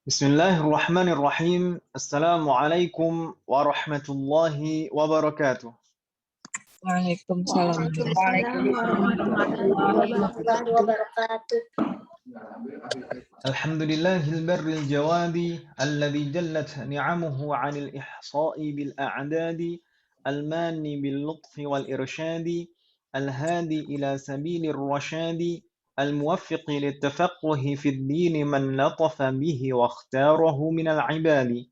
Bismillahirrahmanirrahim. Assalamualaikum warahmatullahi wabarakatuh. Waalaikumsalam. Waalaikumsalam warahmatullahi wabarakatuh. Alhamdulillahil barril jawadi alladhi jallat ni'amuhu 'anil ihsa'i bil a'dadi al-mani bil lutfi wal irsyadi al-hadi ila sabilir rasyadi al-muwaffiqi lit tafaqquhi fid din man latafa bihi wa ikhtarahu minal 'ibadi.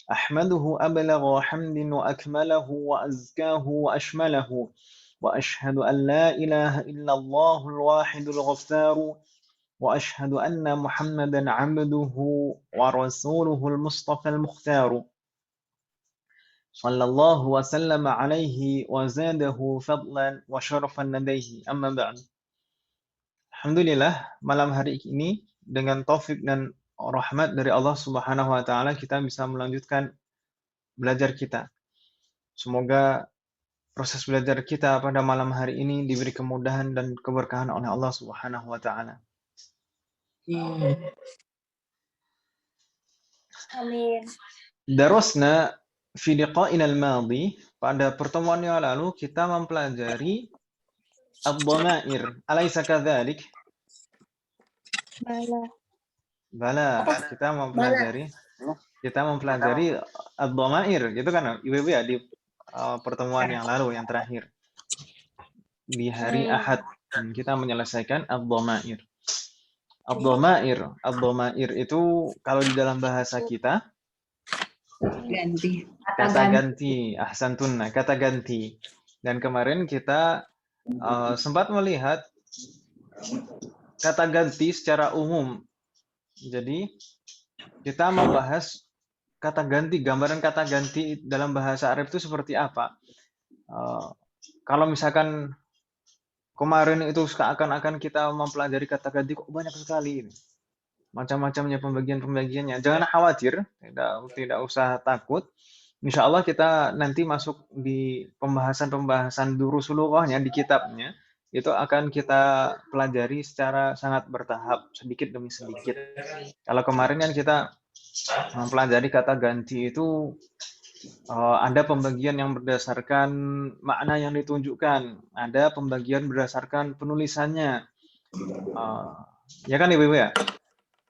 أحمده أبلغ حمد وأكمله وأزكاه وأشمله وأشهد أن لا إله إلا الله الواحد الغفار وأشهد أن محمدا عبده ورسوله المصطفى المختار صلى الله وسلم عليه وزاده فضلا وشرفا لديه أما بعد. Alhamdulillah, malam hari ini dengan taufik dan rahmat dari Allah Subhanahu wa taala kita bisa melanjutkan belajar kita. Semoga proses belajar kita pada malam hari ini diberi kemudahan dan keberkahan oleh Allah Subhanahu wa taala. Amin. Darasna fi liqa'ina al-madi, pada pertemuan yang lalu kita mempelajari ad-dhamair. Alaysa kadzalik? Bala, kita mempelajari ad-dhamair, gitu kan Ibu ya, di pertemuan yang lalu yang terakhir. Di hari Ahad kita menyelesaikan ad-dhamair. Ad-dhamair itu kalau di dalam bahasa kita kata ganti, ahsantunna, kata ganti. Dan kemarin kita sempat melihat kata ganti secara umum. Jadi kita membahas kata ganti, gambaran kata ganti dalam bahasa Arab itu seperti apa. Kalau misalkan kemarin itu seakan-akan kita mempelajari kata ganti kok banyak sekali ini. Macam-macamnya pembagian-pembagiannya. Jangan khawatir, tidak usah takut. Insya Allah kita nanti masuk di pembahasan-pembahasan durusul lughahnya di kitabnya. Itu akan kita pelajari secara sangat bertahap, sedikit demi sedikit. Kalau kemarin kan kita mempelajari kata ganti itu ada pembagian yang berdasarkan makna yang ditunjukkan, ada pembagian berdasarkan penulisannya, ya kan Ibu ya?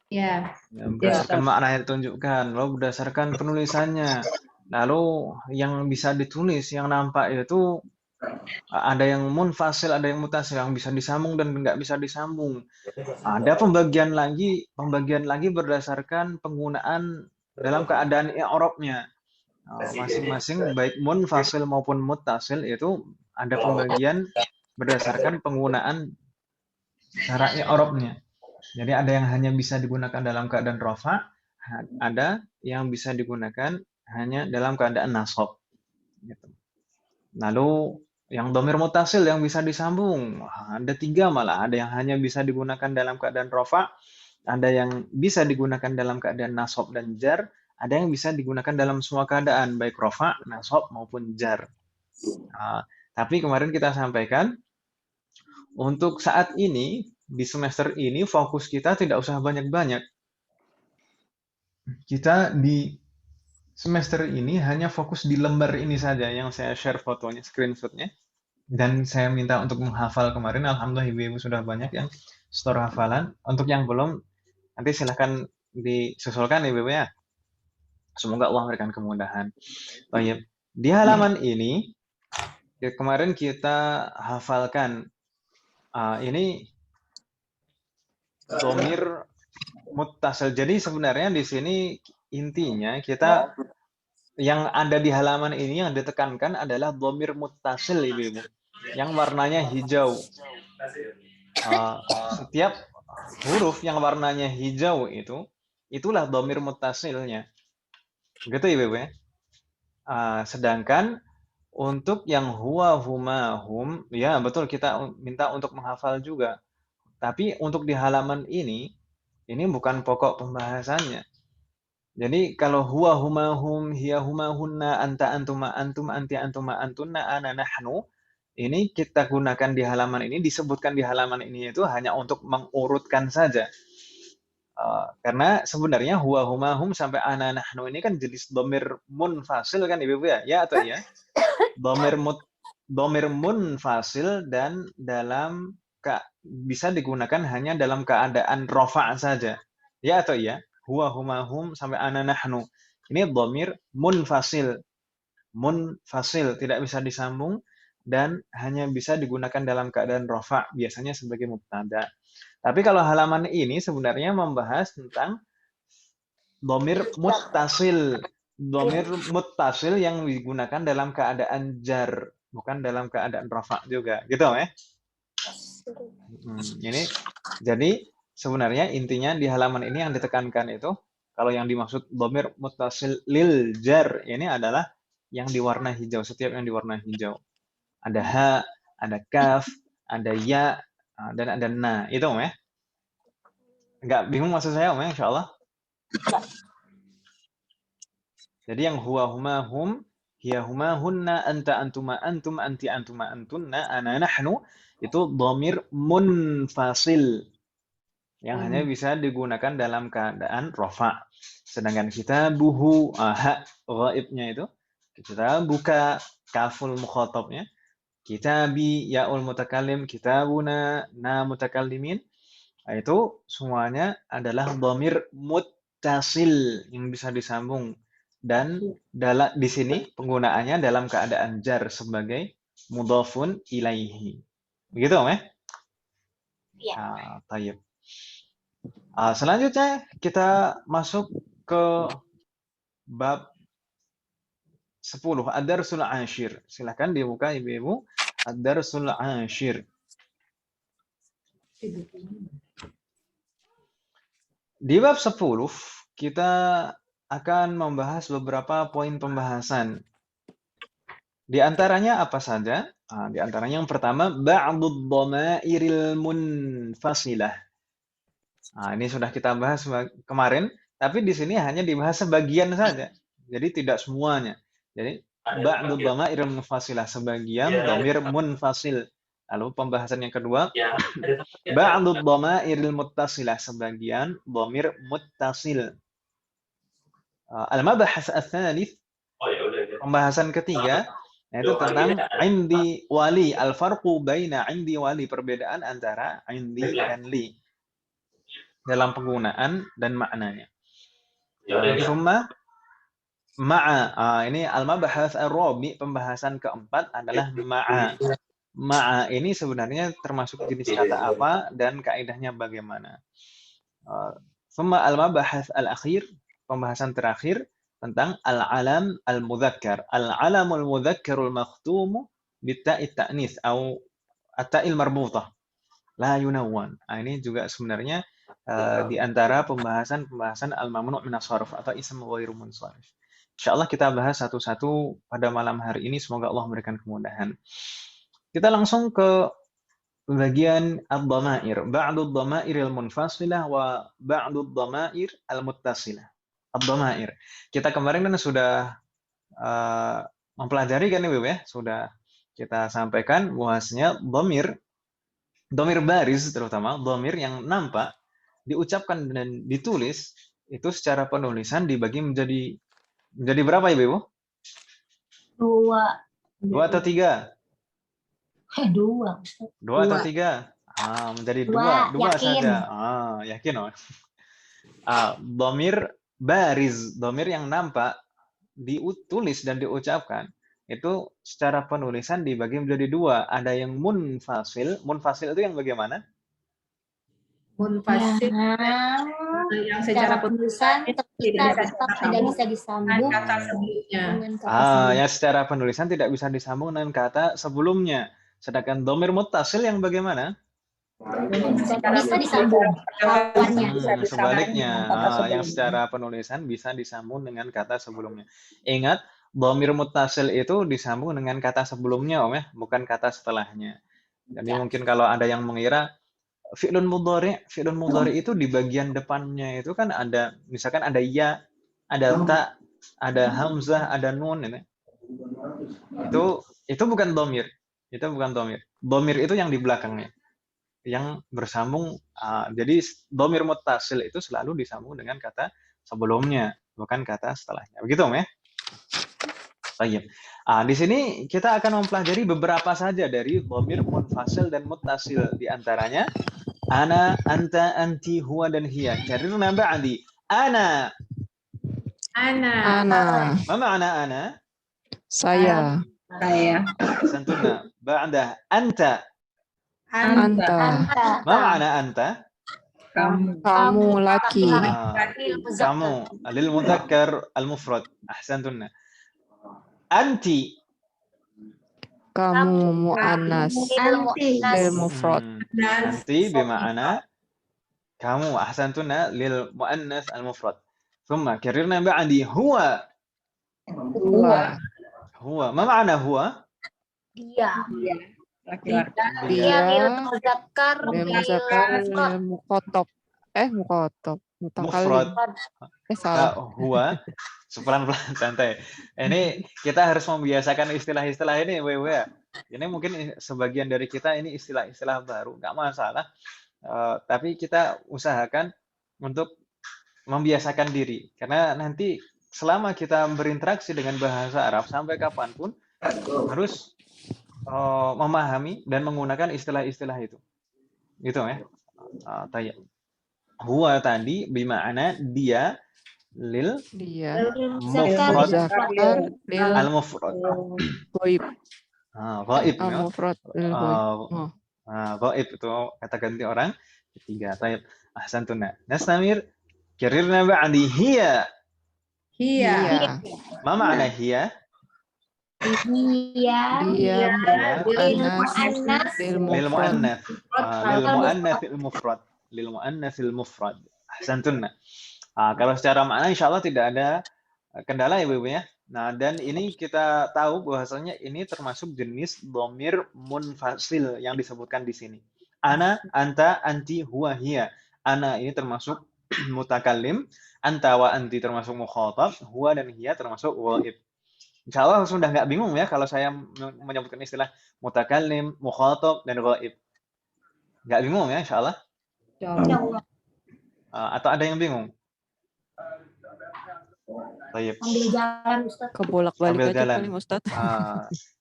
Ya, berdasarkan makna yang ditunjukkan, lalu berdasarkan penulisannya, lalu yang bisa ditulis, yang nampak itu ada yang munfasil, ada yang mutasil, yang bisa disambung dan nggak bisa disambung. Ada pembagian lagi berdasarkan penggunaan dalam keadaan i'rabnya. Masing-masing baik munfasil maupun muttasil itu ada pembagian berdasarkan penggunaan cara i'rabnya. Jadi ada yang hanya bisa digunakan dalam keadaan rafa, ada yang bisa digunakan hanya dalam keadaan nasab. Gitu. Lalu yang dhamir muttasil yang bisa disambung, ada 3 malah. Ada yang hanya bisa digunakan dalam keadaan rafa, ada yang bisa digunakan dalam keadaan nasab dan jar, ada yang bisa digunakan dalam semua keadaan, baik rafa, nasab maupun jar. Tapi kemarin kita sampaikan, untuk saat ini, di semester ini, fokus kita tidak usah banyak-banyak. Kita di semester ini hanya fokus di lembar ini saja, yang saya share fotonya, screenshotnya. Dan saya minta untuk menghafal kemarin, alhamdulillah ibu-ibu sudah banyak yang store hafalan. Untuk yang belum, nanti silahkan disusulkan ibu-ibu ya. Semoga Allah memberikan kemudahan. Baik. Di halaman ini, kemarin kita hafalkan, ini dhamir muttasil. Jadi sebenarnya di sini intinya kita yang ada di halaman ini yang ditekankan adalah dhamir muttasil ibu-ibu, yang warnanya hijau. Setiap huruf yang warnanya hijau itulah dhamir muttasilnya. Gitu ibu-ibu ya. Sedangkan untuk yang huwa, huma, hum, ya betul kita minta untuk menghafal juga. Tapi untuk di halaman ini bukan pokok pembahasannya. Jadi kalau huwa, huma, hum, hiya, huma, hunna, anta, antuma, antum, anti, antuma, antunna, ana, nahnu, ini kita gunakan di halaman ini, disebutkan di halaman ini itu hanya untuk mengurutkan saja. Karena sebenarnya huwa huma hum sampai ana nahnu ini kan jenis dhamir munfasil kan Ibu ya? Ya atau iya? Dhamir munfasil dan bisa digunakan hanya dalam keadaan rafa' saja. Ya atau iya? Huwa huma hum sampai ana nahnu. Ini dhamir munfasil. Munfasil tidak bisa disambung dan hanya bisa digunakan dalam keadaan rafa' biasanya sebagai mubtada. Tapi kalau halaman ini sebenarnya membahas tentang dhamir muttasil. Dhamir muttasil yang digunakan dalam keadaan jar, bukan dalam keadaan rafa' juga. Gitu ya? Ini jadi sebenarnya intinya di halaman ini yang ditekankan itu kalau yang dimaksud dhamir muttasil lil jar ini adalah yang diwarna hijau, setiap yang diwarna hijau. Ada ha, ada kaf, ada ya, dan ada na. Itu ya? Enggak bingung maksud saya ya, insyaallah. Jadi yang huwa huma hum, hiya huma hunna, anta antuma antum, anti antuma antunna, ana nahnu itu dhamir munfasil yang hanya bisa digunakan dalam keadaan rafa. Sedangkan kitabuhu ha ghaibnya itu kita buka kaful mukhatabnya, kitabi yaul mutakallim, kitabuna na mutakallimin. Itu semuanya adalah dhamir muttasil yang bisa disambung dan di sini penggunaannya dalam keadaan jar sebagai mudhafun ilaihi. Begitu, Iya. Tayyib. Selanjutnya kita masuk ke bab 10, ad-darsul ashir. Silakan dibuka Ibu-ibu, ad-darsul ashir. Di bab 10 kita akan membahas beberapa poin pembahasan. Di antaranya apa saja? Di antaranya yang pertama ba'dud dhamairil munfasilah. Ini sudah kita bahas kemarin, tapi di sini hanya dibahas sebagian saja. Jadi tidak semuanya. Jadi ba'dud dhamairil munfasilah, sebagian dhamir munfasil. Lalu pembahasan yang kedua, ba'dud dhamairil muttasilah, sebagian dhamir muttasil. Al-mabahas ats-tsalits, pembahasan ketiga, yaitu tentang indi wali, al-farqu baina indi wali, perbedaan antara indi dan li dalam penggunaan dan maknanya. Summa ma'a, ini al-mabahas ar-rabi, pembahasan keempat adalah ma'a. Ma'a ini sebenarnya termasuk jenis kata apa dan kaidahnya bagaimana. Summa al-mabahas al-akhir, pembahasan terakhir tentang al-alam al-mudzakkar. Al-alamul mudzakkarul makhtumu bitta'i ta'nis atau at-ta'il marbutah la yunawwan. Ini juga sebenarnya di antara pembahasan al-mamnu' min as-sarf atau ism ghairu munsharif. Insyaallah kita bahas satu-satu pada malam hari ini, semoga Allah memberikan kemudahan. Kita langsung ke bagian ad-dhamair, ba'dud dhamairil munfasilah wa ba'dud dhamair al-muttasilah. Ad-dhamair. Kita kemarin kan sudah mempelajari kan Ibu ya, sudah kita sampaikan bahwasanya dhamir baris, terutama dhamir yang nampak diucapkan dan ditulis itu secara penulisan dibagi menjadi berapa Ibu? Dua atau tiga? Dua atau tiga? Menjadi dua saja. Yakin oh. Dhamir baris, dhamir yang nampak ditulis dan diucapkan itu secara penulisan dibagi menjadi dua. Ada yang munfasil. Munfasil itu yang bagaimana? Munfasil yang secara penulisan tidak bisa disambung kata sebelumnya. Yang secara penulisan tidak bisa disambung dengan kata sebelumnya. Sedangkan dhamir muttasil yang bagaimana? Bisa disambung. Sebaliknya, yang secara penulisan bisa disambung dengan kata sebelumnya. Ingat, dhamir muttasil itu disambung dengan kata sebelumnya, Om ya, bukan kata setelahnya. Jadi mungkin kalau ada yang mengira fi'lun mudhari' itu di bagian depannya itu kan ada, misalkan ada ya, ada ta, ada hamzah, ada nun ini. Itu bukan dhamir. Itu bukan dhamir. Dhamir itu yang di belakangnya. yang bersambung. Jadi dhamir muttasil itu selalu disambung dengan kata sebelumnya, bukan kata setelahnya. Begitu, Om ya? Baik. Di sini kita akan mempelajari beberapa saja dari dhamir munfasil dan muttasil. Di antaranya ana, anta, anti, huwa dan hiya. Karirna ba'di. Ana. Ana. Ma ma'na ana? Saya. Saya. Santuna. Ba'da anta. Anta. Ma ma'na anta? Kamu. Kamu laki. Kamu. Lil mudzakkar al mufrad. Ahsantunna. Anti. Kamu mu'annas. Lil mufrad. Anti bima'ana kamu. Ahsantunna lil muannas al mufrad. Thumma karirna ba'di huwa. Huwa. Huwa. Ma ma'na huwa? Dia. Laki-laki. Dia lil muzakkar Lil muzakkar. Lil mukhotob. Mukhotob. Mufrad. Mutakallim. Salah. Huwa. Pelan-pelan santai. Ini kita harus membiasakan istilah-istilah ini, Wewe ya. Ini mungkin sebagian dari kita ini istilah-istilah baru, nggak masalah. Tapi kita usahakan untuk membiasakan diri. Karena nanti selama kita berinteraksi dengan bahasa Arab sampai kapanpun harus memahami dan menggunakan istilah-istilah itu. Gitu ya. Tanya. Huwa tadi bima'ana dia lil Dia. mufrad Muzakkar. Lil al mufrad. goib. Ghaib ya. Mufrad. Lil goib. Ghaib itu kata ganti orang ketiga. Taib. Ahsantuna. Nastamir. Karirna ba'di hiya. Hiya. Ma ma'na hiya? Dia Dia mu'annas lil Lil mufrad. mu'annath. Lil mu'annath al mufrad. Lil mu'annath al mufrad. Ahsantuna. Kalau secara makna insya Allah tidak ada kendala ya Ibu ya. Nah, dan ini kita tahu bahwasanya ini termasuk jenis dhamir munfasil yang disebutkan di sini. Ana, anta, anti, huwa, hiya. Ana ini termasuk mutakallim, anta wa anti termasuk mukhatab, huwa dan hiya termasuk ghaib. Insya Allah sudah nggak bingung ya kalau saya menyebutkan istilah mutakallim, mukhatab, dan ghaib. Nggak bingung ya insya Allah? Atau ada yang bingung? Tayyib. ambil jalan Ustaz. Kebolak-balik Ambil aja jalan. paling Ustaz.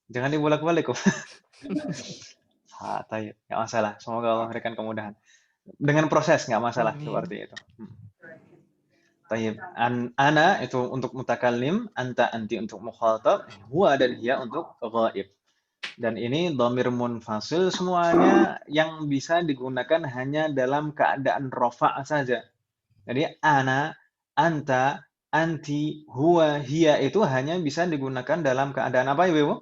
Jangan dibolak-balik kok. Tayyib. Nggak masalah. Semoga Allah memberikan kemudahan. Dengan proses nggak masalah. Amin. Seperti itu. Tayyib. Ana itu untuk mutakallim, anta anti untuk mukhatab, huwa dan hiya untuk ghaib. Dan ini dhamir munfasil semuanya yang bisa digunakan hanya dalam keadaan rafa' saja. Jadi ana, anta, anti, huwa, hiya itu hanya bisa digunakan dalam keadaan apa Ibu?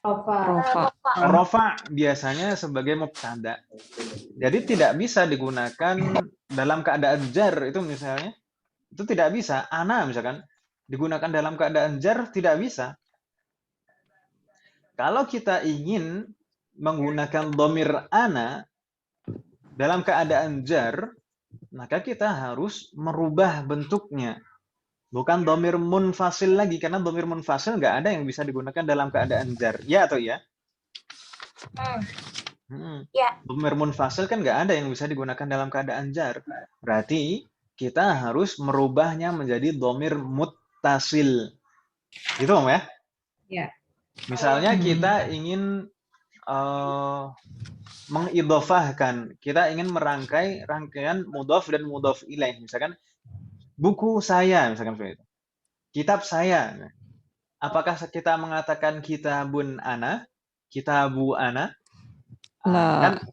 Rofa. Rafa' biasanya sebagai mubtada. Jadi tidak bisa digunakan dalam keadaan jar itu misalnya. Itu tidak bisa. Ana misalkan digunakan dalam keadaan jar tidak bisa. Kalau kita ingin menggunakan dhamir ana dalam keadaan jar, maka kita harus merubah bentuknya. Bukan dhamir munfasil lagi, karena dhamir munfasil nggak ada yang bisa digunakan dalam keadaan jar. Ya atau ya? Ya. Dhamir munfasil kan nggak ada yang bisa digunakan dalam keadaan jar. Berarti kita harus merubahnya menjadi dhamir muttasil. Gitu Om ya? Ya. Misalnya kita ingin mengidhofahkan, kita ingin merangkai rangkaian mudhaf dan mudhaf ilaih. Misalkan buku saya, misalkan seperti itu. Kitab saya. Apakah kita mengatakan kitabun ana? Kitabu ana?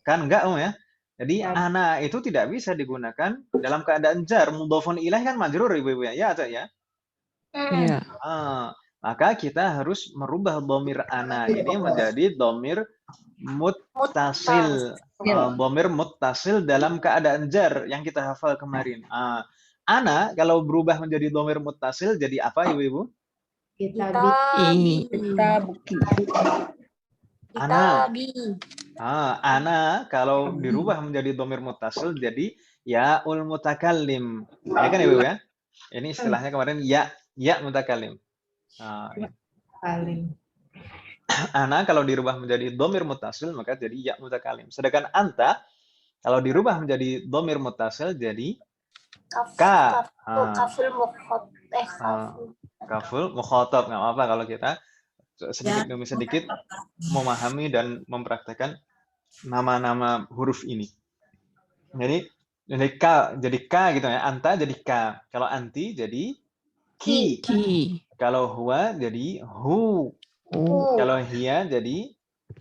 Kan enggak Om ya? Jadi ana itu tidak bisa digunakan dalam keadaan jar. Mudhafun ilaih kan majrur Ibu-ibu ya? Ya atau ya? Iya. Maka kita harus merubah dhamir ana ini menjadi dhamir muttasil. Dhamir muttasil dalam keadaan jar yang kita hafal kemarin. Ana kalau berubah menjadi dhamir muttasil jadi apa Ibu-ibu? Ana kalau dirubah menjadi dhamir muttasil jadi yaul mutakallim. Ya kan Ibu ya? Ini istilahnya kemarin ya mutakallim. Ana kalau dirubah menjadi dhamir muttasil maka jadi ya mutakallim. Sedangkan anta Kalau dirubah menjadi dhamir muttasil jadi Kaf, ka. kaful mukhotab. Kaful mukhatab, nggak apa-apa kalau kita sedikit demi sedikit memahami dan mempraktekkan nama-nama huruf ini. Jadi ka gitu ya. Anta jadi ka. Kalau anti jadi ki. Ki. Kalau huwa jadi hu. Kalau hiya jadi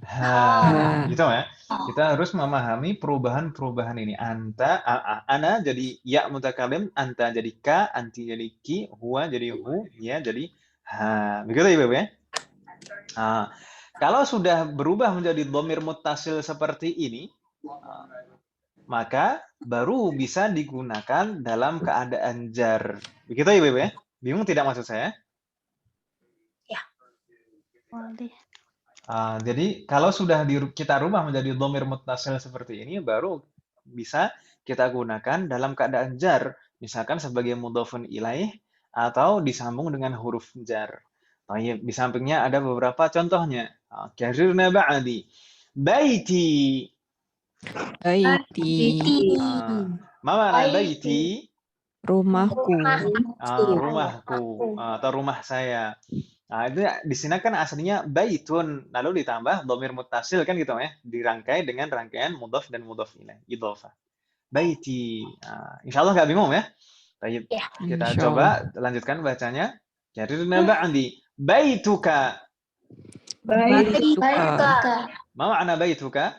ha. Gitu ya. Kita harus memahami perubahan-perubahan ini. Anta, ana jadi ya mutakalim, anta jadi ka, anti jadi ki, huwa jadi hu, hiya jadi ha. Begitu ya, Ibu ya? Kalau sudah berubah menjadi dhamir muttasil seperti ini, maka baru bisa digunakan dalam keadaan jar. Begitu ya, Ibu ya? Bingung tidak maksud saya? Ya. Boleh. Jadi kalau sudah kita rubah menjadi dhamir muttasil seperti ini, baru bisa kita gunakan dalam keadaan jar. Misalkan sebagai mudhofun ilaih atau disambung dengan huruf jar. Di sampingnya ada beberapa contohnya. Karirna ba'di. Baiti. Baiti. Ma ma'na baiti? Rumahku. Rumahku atau rumah saya. Itu di sini kan aslinya baitun, lalu ditambah dhamir muttasil kan gitu ya, dirangkai dengan rangkaian mudhaf dan mudhaf ilaih, idhofah. Baiti. Insyaallah nggak bingung ya? Baik. Ya. Kita coba lanjutkan bacanya. Jarirna ba'di. Baituka. Baituka. Ma ma'na baituka?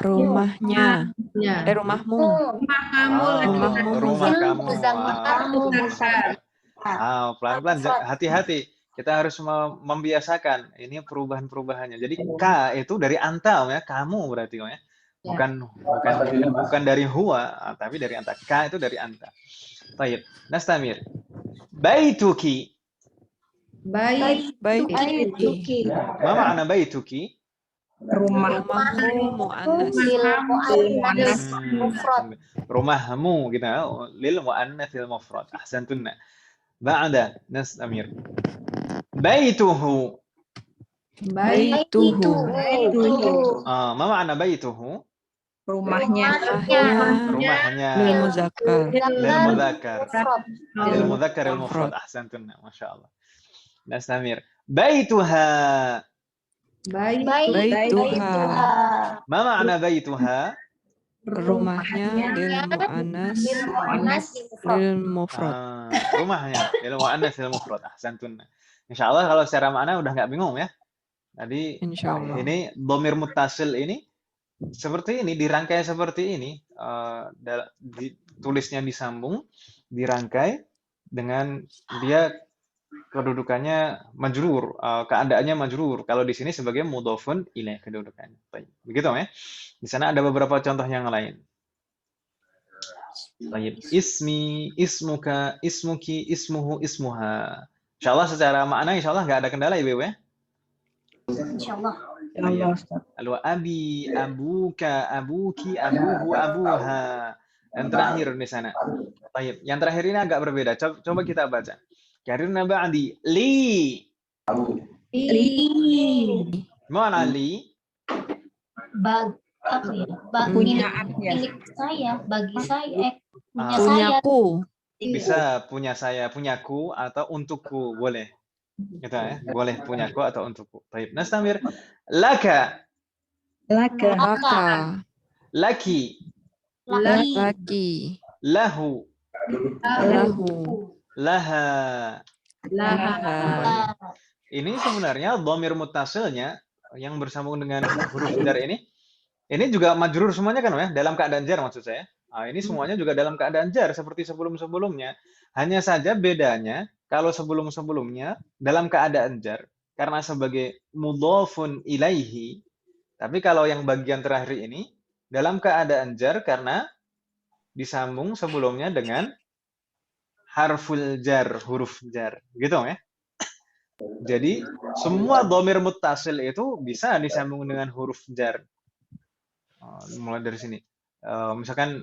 Rumahnya. Rumahmu. Rumah kamu. Pelan-pelan, hati-hati. Kita harus membiasakan ini perubahan-perubahannya. Jadi ka itu dari anta ya, kamu berarti ya. Bukan dari huwa, tapi dari anta. Ka itu dari anta. Baik, nastamir. Baituki. Baituki. Ma ma'na baituki? Rumahmu mu'annas. Rumahmu gitu ya, lil mu'annatsil mufrad. Ahsantunna. Ba'da nastamir. Baituhu. Ma ma'na baituhu? Rumahnya. Lil muzakkar. Lil mudzakkar al mufrad. Ahsantunna. Masyaallah. Nastamir. Baituha. Baituha. Ma ma'na baituha? Rumahnya lil mu'annas lil mufrad. Rumahnya lil mu'annas lil mufrad. Ahsantunna. Insyaallah kalau secara makna udah nggak bingung ya. Tadi Insyaallah. ini dhamir muttasil ini seperti ini, dirangkai seperti ini, tulisnya disambung, dirangkai dengan dia kedudukannya majrur, keadaannya majrur. Kalau di sini sebagai mudhofun ilaih kedudukannya. Baik. Begitu ya. Di sana ada beberapa contoh yang lain. Baik. Ismi, ismuka, ismuki, ismuhu, ismuha. Insyaallah secara makna insyaallah nggak ada kendala Ibu ya. Insyaallah. Lalu abi, abuka, abuki, abuhu, abuha. Yang terakhir di sana. Baik. Yang terakhir ini agak berbeda. Coba kita baca. Karirna ba'di li. Mana li? Milik saya, bagi saya, punya saya. Punyaku. Bisa punya saya, punyaku atau untukku, boleh. Gitu ya. Boleh punyaku atau untukku. Baik. Nastamir. Laka. Laki. Laki. Lahu. Laha. Ini sebenarnya dhamir muttasilnya yang bersambung dengan huruf jar ini juga majrur semuanya kan ya, dalam keadaan jar maksud saya. Ini semuanya juga dalam keadaan jar seperti sebelum-sebelumnya. Hanya saja bedanya kalau sebelum-sebelumnya dalam keadaan jar karena sebagai mudhofun ilaihi. Tapi kalau yang bagian terakhir ini dalam keadaan jar karena disambung sebelumnya dengan harful jar, huruf jar. Gitu ya. Jadi semua dhamir muttasil itu bisa disambung dengan huruf jar. Mulai dari sini. Misalkan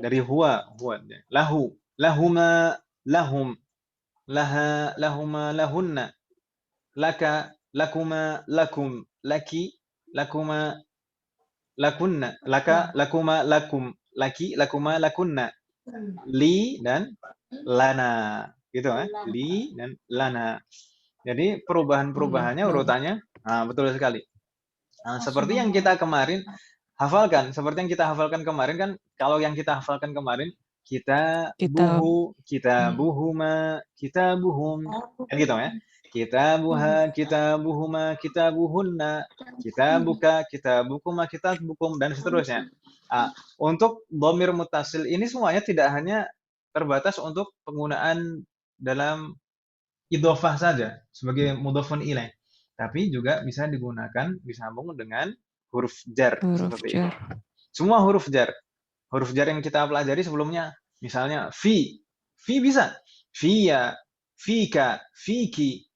dari huwa, lahu, lahuma, lahum, laha, lahuma, lahunna, laka, lakuma, lakum, laki, lakuma, lakunna, laka, lakuma, lakum, laki, lakuma, lakunna, li dan lana, gitu ya, li dan lana. Jadi perubahannya urutannya, betul sekali. Seperti yang kita kemarin hafalkan, seperti yang kita hafalkan kemarin kan, kalau yang kita hafalkan kemarin kita buhu, kita buhuma, kita buhum, kan gitu ya. Kita buha, kita buhuma, kita buhunna, kita buka, kita bukuma, kita bukum, dan seterusnya. Untuk dhamir muttasil ini semuanya tidak hanya terbatas untuk penggunaan dalam idhofah saja sebagai mudhofun ilaih, tapi juga bisa digunakan disambung dengan huruf jar seperti itu. Semua huruf jar yang kita pelajari sebelumnya, misalnya fi bisa, fiya, fika, fiki,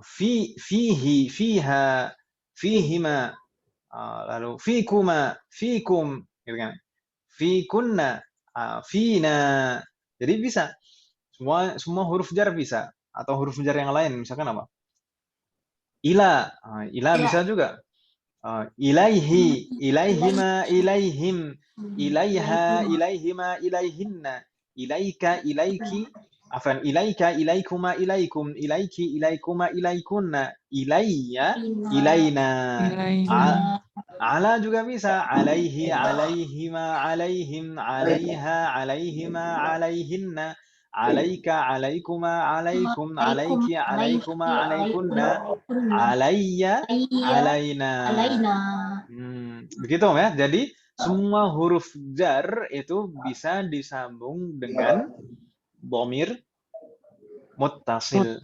fihi, fiha, fihima, lalu fikuma, fikum, gitu kan, fikunna, fina. Jadi bisa semua huruf jar bisa, atau huruf jar yang lain, misalkan apa, ila, bisa juga, ilaihi, ilaihima, ilaihim, ilaiha, ilaihima, ilaihinna, ilaika, ilaiki, ilaika, ilaikuma, ilaikum, ilaiki, ilaikuma, ilaikunna, ilayya, ilaina, ala juga bisa, alaihi, alaihima, alaihim, alaiha, alaihima, alaihinna, alaika, alaikuma, alaikum, alaiki, alaikuma, alaikunna, alayya, alaina. Begitu ya. Jadi semua huruf jar itu bisa disambung dengan dhamir muttasil.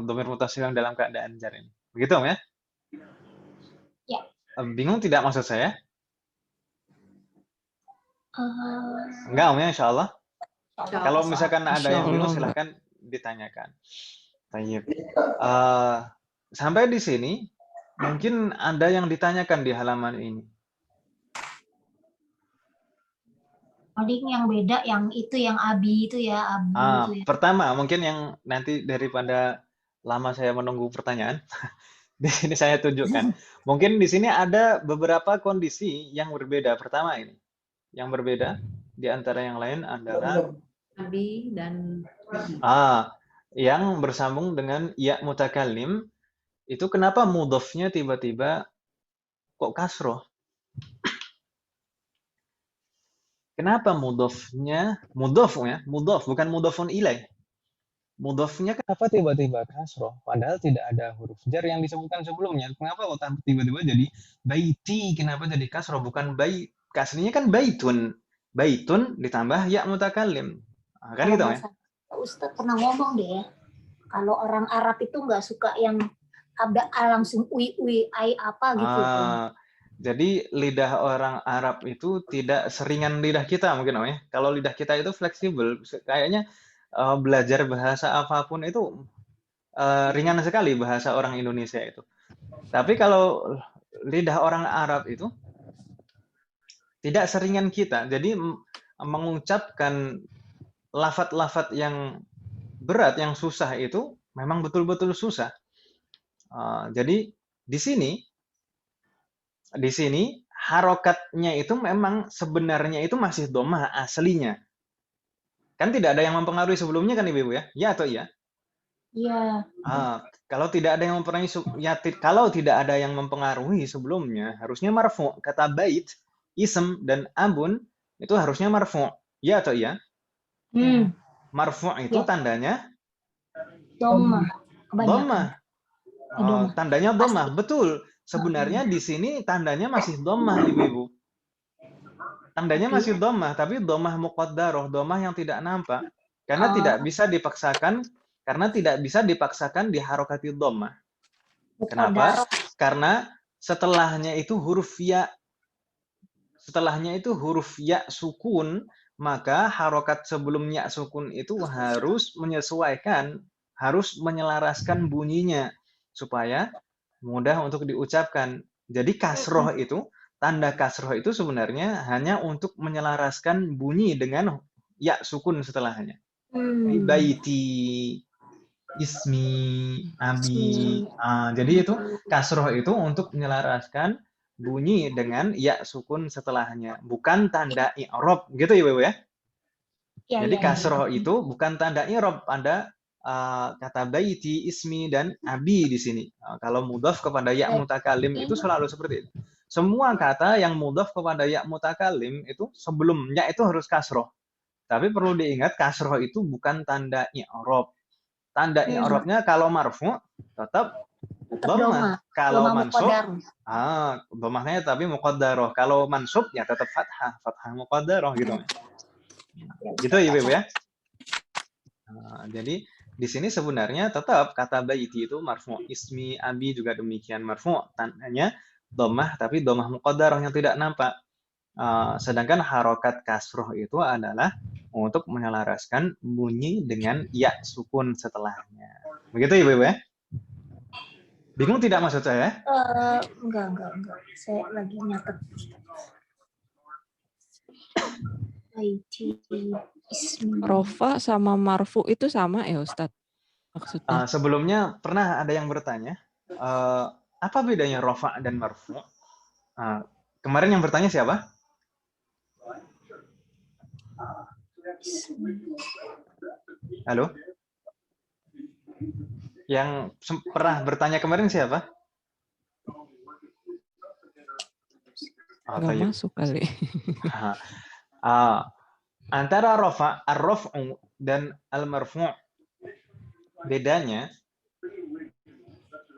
Dhamir muttasil yang dalam keadaan jar ini. Begitu ya? Ya. Bingung tidak maksud saya? Enggak, ya, insyaallah. Kalau misalkan ada yang bingung silahkan ditanyakan. Baik. Sampai di sini mungkin ada yang ditanyakan di halaman ini. Paling yang beda yang itu yang abi itu ya, abu itu ya. Pertama mungkin yang nanti daripada lama saya menunggu pertanyaan, di sini saya tunjukkan. Mungkin di sini ada beberapa kondisi yang berbeda. Pertama ini, yang berbeda di antara yang lain adalah abi dan yang bersambung dengan ya mutakallim, itu kenapa mudhofnya tiba-tiba kok kasroh? Kenapa mudhofnya mudhof bukan mudhofun ilaih. Mudhofnya kenapa tiba-tiba kasroh? Padahal tidak ada huruf jar yang disebutkan sebelumnya. Kenapa kok tiba-tiba jadi baiti? Kenapa jadi kasroh bukan bait? Aslinya kan baitun. Baitun ditambah ya mutakallim. Kan gitu ya? Ustadz pernah ngomong deh, kalau orang Arab itu nggak suka yang ada langsung ui ai apa gitu. Jadi lidah orang Arab itu tidak seringan lidah kita mungkin ya. Kalau lidah kita itu fleksibel, kayaknya belajar bahasa apapun itu ringan sekali bahasa orang Indonesia itu. Tapi kalau lidah orang Arab itu tidak seringan kita. Jadi mengucapkan lafat-lafat yang berat, yang susah itu memang betul-betul susah. Jadi di sini harokatnya itu memang sebenarnya itu masih dhammah aslinya. Kan tidak ada yang mempengaruhi sebelumnya kan Ibu ya? Ya atau iya? Iya. Kalau tidak ada yang mempengaruhi sebelumnya, harusnya marfu. Kata bait, ism dan abun itu harusnya marfu. Ya atau iya? Marfu itu tandanya dhammah. Tandanya dhammah, betul. Sebenarnya di sini tandanya masih dhammah, Ibu-ibu. Tandanya masih dhammah, tapi dhammah muqaddarah, dhammah yang tidak nampak. Karena tidak bisa dipaksakan di harokati dhammah. Kenapa? Karena setelahnya itu huruf ya. Setelahnya itu huruf ya sukun, maka harokat sebelum ya sukun itu harus menyesuaikan, harus menyelaraskan bunyinya supaya mudah untuk diucapkan. Jadi kasroh itu, tanda kasroh itu sebenarnya hanya untuk menyelaraskan bunyi dengan ya sukun setelahnya. Baiti, ismi, abi. Jadi itu kasroh itu untuk menyelaraskan bunyi dengan ya sukun setelahnya, bukan tanda i'rab, gitu ya Ibu ya. Ya, Jadi ya, ya. kasroh itu bukan tanda i'rab pada kata baiti, ismi, dan abi di sini. Kalau mudhaf kepada ya mutakalim itu selalu seperti itu. Semua kata yang mudhaf kepada ya mutakalim itu sebelumnya itu harus kasroh. Tapi perlu diingat kasroh itu bukan tanda i'rab. Tanda i'rabnya kalau marfu tetap dhammah. Kalau mansub, dhammahnya tapi muqaddarah. Kalau mansub ya tetap fathah, fathah muqaddarah gitu. Gitu ya Ibu ya. Jadi di sini sebenarnya tetap kata baiti itu marfu, ismi, abi juga demikian marfu, tandanya dhammah tapi dhammah muqaddarah yang tidak nampak. Sedangkan harokat kasroh itu adalah untuk menyelaraskan bunyi dengan ya sukun setelahnya. Begitu Ibu ya? Bingung tidak maksud saya? Enggak. Saya lagi nyatet. Rofa sama marfu itu sama ya Ustadz maksudnya? Sebelumnya pernah ada yang bertanya, apa bedanya rofa dan marfu? Kemarin yang bertanya siapa? Halo? Yang pernah bertanya kemarin siapa? Nggak masuk kali. Antara rofa, ar-raf'u dan al-marfu' bedanya,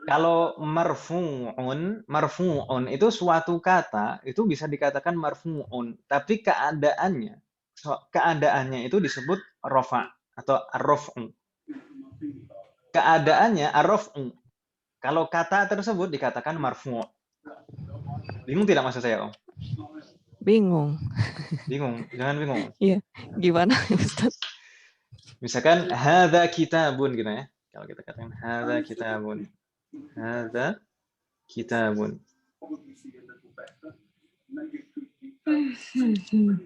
kalau marfu'un itu suatu kata itu bisa dikatakan marfu'un, tapi keadaannya itu disebut rofa atau ar-raf'u. Keadaannya ar-raf'u. Kalau kata tersebut dikatakan marfu'. Bingung tidak maksud saya, Om? Bingung. Bingung, jangan bingung. Iya, gimana Ustaz? Misalkan hadza kitabun gitu ya. Kalau kita katakan hadza kitabun. Hadza kitabun.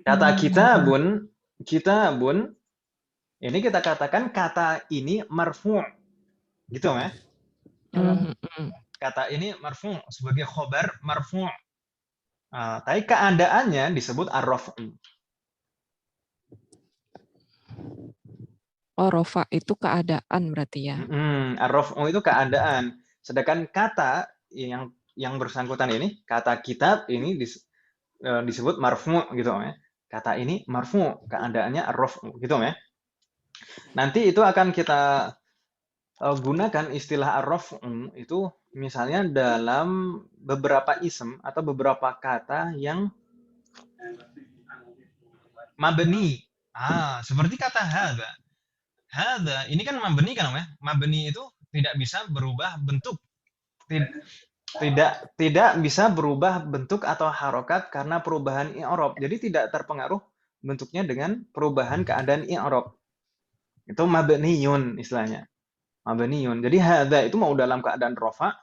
Kata kitabun ini kita katakan kata ini marfu'. Gitu ya. Kata ini marfu' sebagai khobar marfu'. Tapi keadaannya disebut ar-raf'u. Oh, rofa itu keadaan berarti ya? Ar-raf'u itu keadaan. Sedangkan kata yang bersangkutan ini, kata kitab ini disebut marfu' gitu ya. Kata ini marfu', keadaannya ar-raf'u gitu ya. Nanti itu akan kita gunakan istilah ar-raf'u itu misalnya dalam beberapa ism atau beberapa kata yang mabni. Seperti kata hadza. Hadza ini kan mabni kan ya? Mabni itu tidak bisa berubah bentuk. Tidak bisa berubah bentuk atau harokat karena perubahan i'rab. Jadi tidak terpengaruh bentuknya dengan perubahan keadaan i'rab. Itu mabniyun istilahnya. Mabniyun. Jadi hadza itu mau dalam keadaan rafa,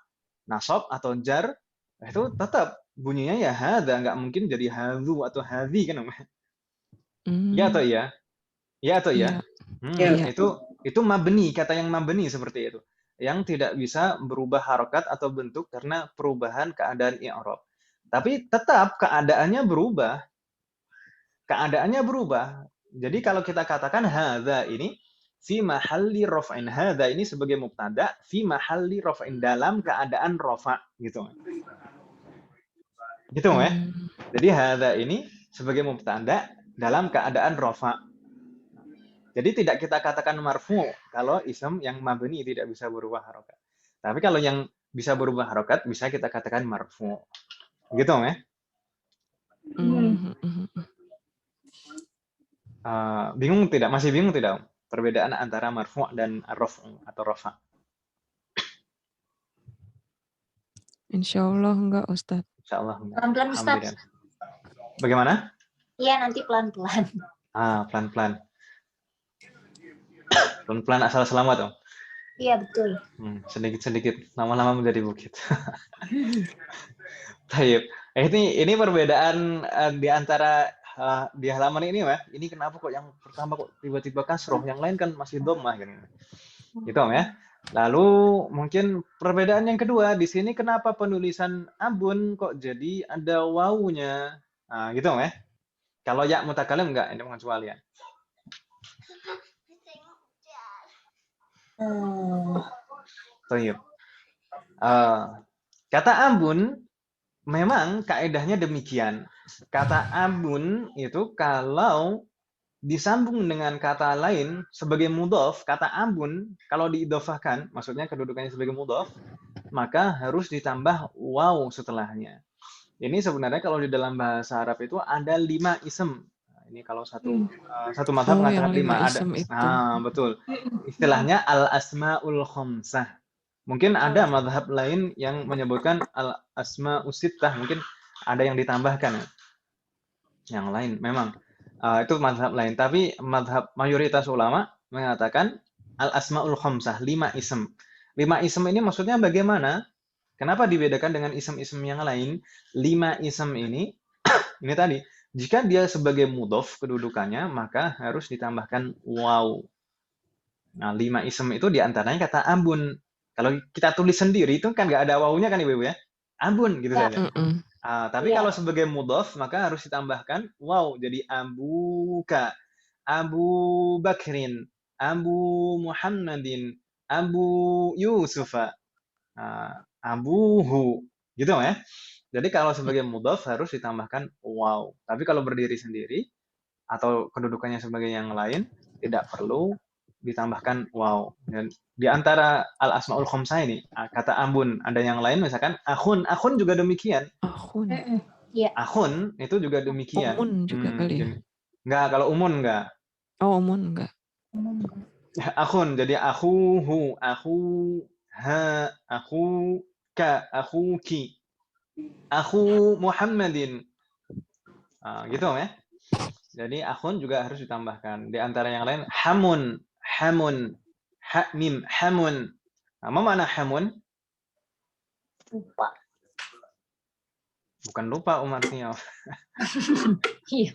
nasab atau jar, itu tetap bunyinya ya hadza, nggak mungkin jadi hadzu atau hadzi kan namanya. Ya atau iya? Ya atau iya? Itu mabni, kata yang mabni seperti itu. Yang tidak bisa berubah harokat atau bentuk karena perubahan keadaan i'rab. Tapi tetap keadaannya berubah. Keadaannya berubah. Jadi kalau kita katakan hadza ini fi mahalli raf'in. Hadza ini sebagai mubtada fi mahalli raf'in, dalam keadaan rafa gitu. Gitu ya. Jadi hadza ini sebagai mubtada dalam keadaan rafa. Jadi tidak kita katakan marfu kalau ism yang mabni tidak bisa berubah harokat. Tapi kalau yang bisa berubah harokat bisa kita katakan marfu. Gitu ya. Bingung tidak? Masih bingung tidak? Perbedaan antara marfu dan ar-raf'u atau rafa. Insyaallah enggak Ustaz. Insyaallah enggak. Pelan-pelan Ustaz. Bagaimana? Iya, nanti pelan-pelan. Pelan-pelan. Pelan-pelan asal selamat, Om. Iya, betul. Sedikit-sedikit, lama-lama menjadi bukit. Baik. Ini perbedaan di antara di halaman ini ya. Ini kenapa kok yang pertama kok tiba-tiba kasroh, yang lain kan masih dhammah gitu. Gitu Om ya. Lalu mungkin perbedaan yang kedua di sini kenapa penulisan abun kok jadi ada wawunya? Nah, gitu ya. Kalau ya mutakalim enggak, ini pengecualian. Baik. Kata abun memang kaedahnya demikian. Kata abun itu kalau disambung dengan kata lain sebagai mudhof, kata abun kalau diidhofahkan, maksudnya kedudukannya sebagai mudhof, maka harus ditambah waw setelahnya. Ini sebenarnya kalau di dalam bahasa Arab itu ada 5 isem. Nah, ini kalau satu mazhab Oh, yang mengatakan 5 5 ada. isem itu. Nah, betul. Istilahnya al-asmaul khamsah. Mungkin ada mazhab lain yang menyebutkan al-asma'us sittah, mungkin ada yang ditambahkan. Yang lain memang itu mazhab lain, tapi mazhab mayoritas ulama mengatakan al-asmaul khamsah, 5 isem. 5 isem ini maksudnya bagaimana? Kenapa dibedakan dengan isem-isem yang lain? 5 isem ini tadi, jika dia sebagai mudhof kedudukannya, maka harus ditambahkan waw. Nah, 5 isem itu diantaranya kata abun. Kalau kita tulis sendiri itu kan nggak ada wawunya kan Ibu ya? Abun gitu Ya. saja. Mm-mm. Tapi Iya. kalau sebagai mudhof maka harus ditambahkan waw. Jadi abuka, Abu Bakrin, Abu Muhammadin, Abu Yusufa, Abuhu. Gitu ya. Jadi kalau sebagai mudhof harus ditambahkan waw. Tapi kalau berdiri sendiri atau kedudukannya sebagai yang lain tidak perlu ditambahkan waw. Dan di antara al-asmaul khamsah ini kata ambun, ada yang lain misalkan akhun, akhun juga demikian. Akhun. Iya. Akhun itu juga demikian. Umun juga kali ya. Enggak, kalau umun enggak. Oh, umun enggak. Akhun jadi akhuhu, akhuha, akhuka, akhuki, akhu Muhammadin. Gitu ya. Jadi akhun juga harus ditambahkan. Di antara yang lain hamun, hamun, mim, hamun. Apa mana hamun? Lupa. Bukan lupa artinya. Iya.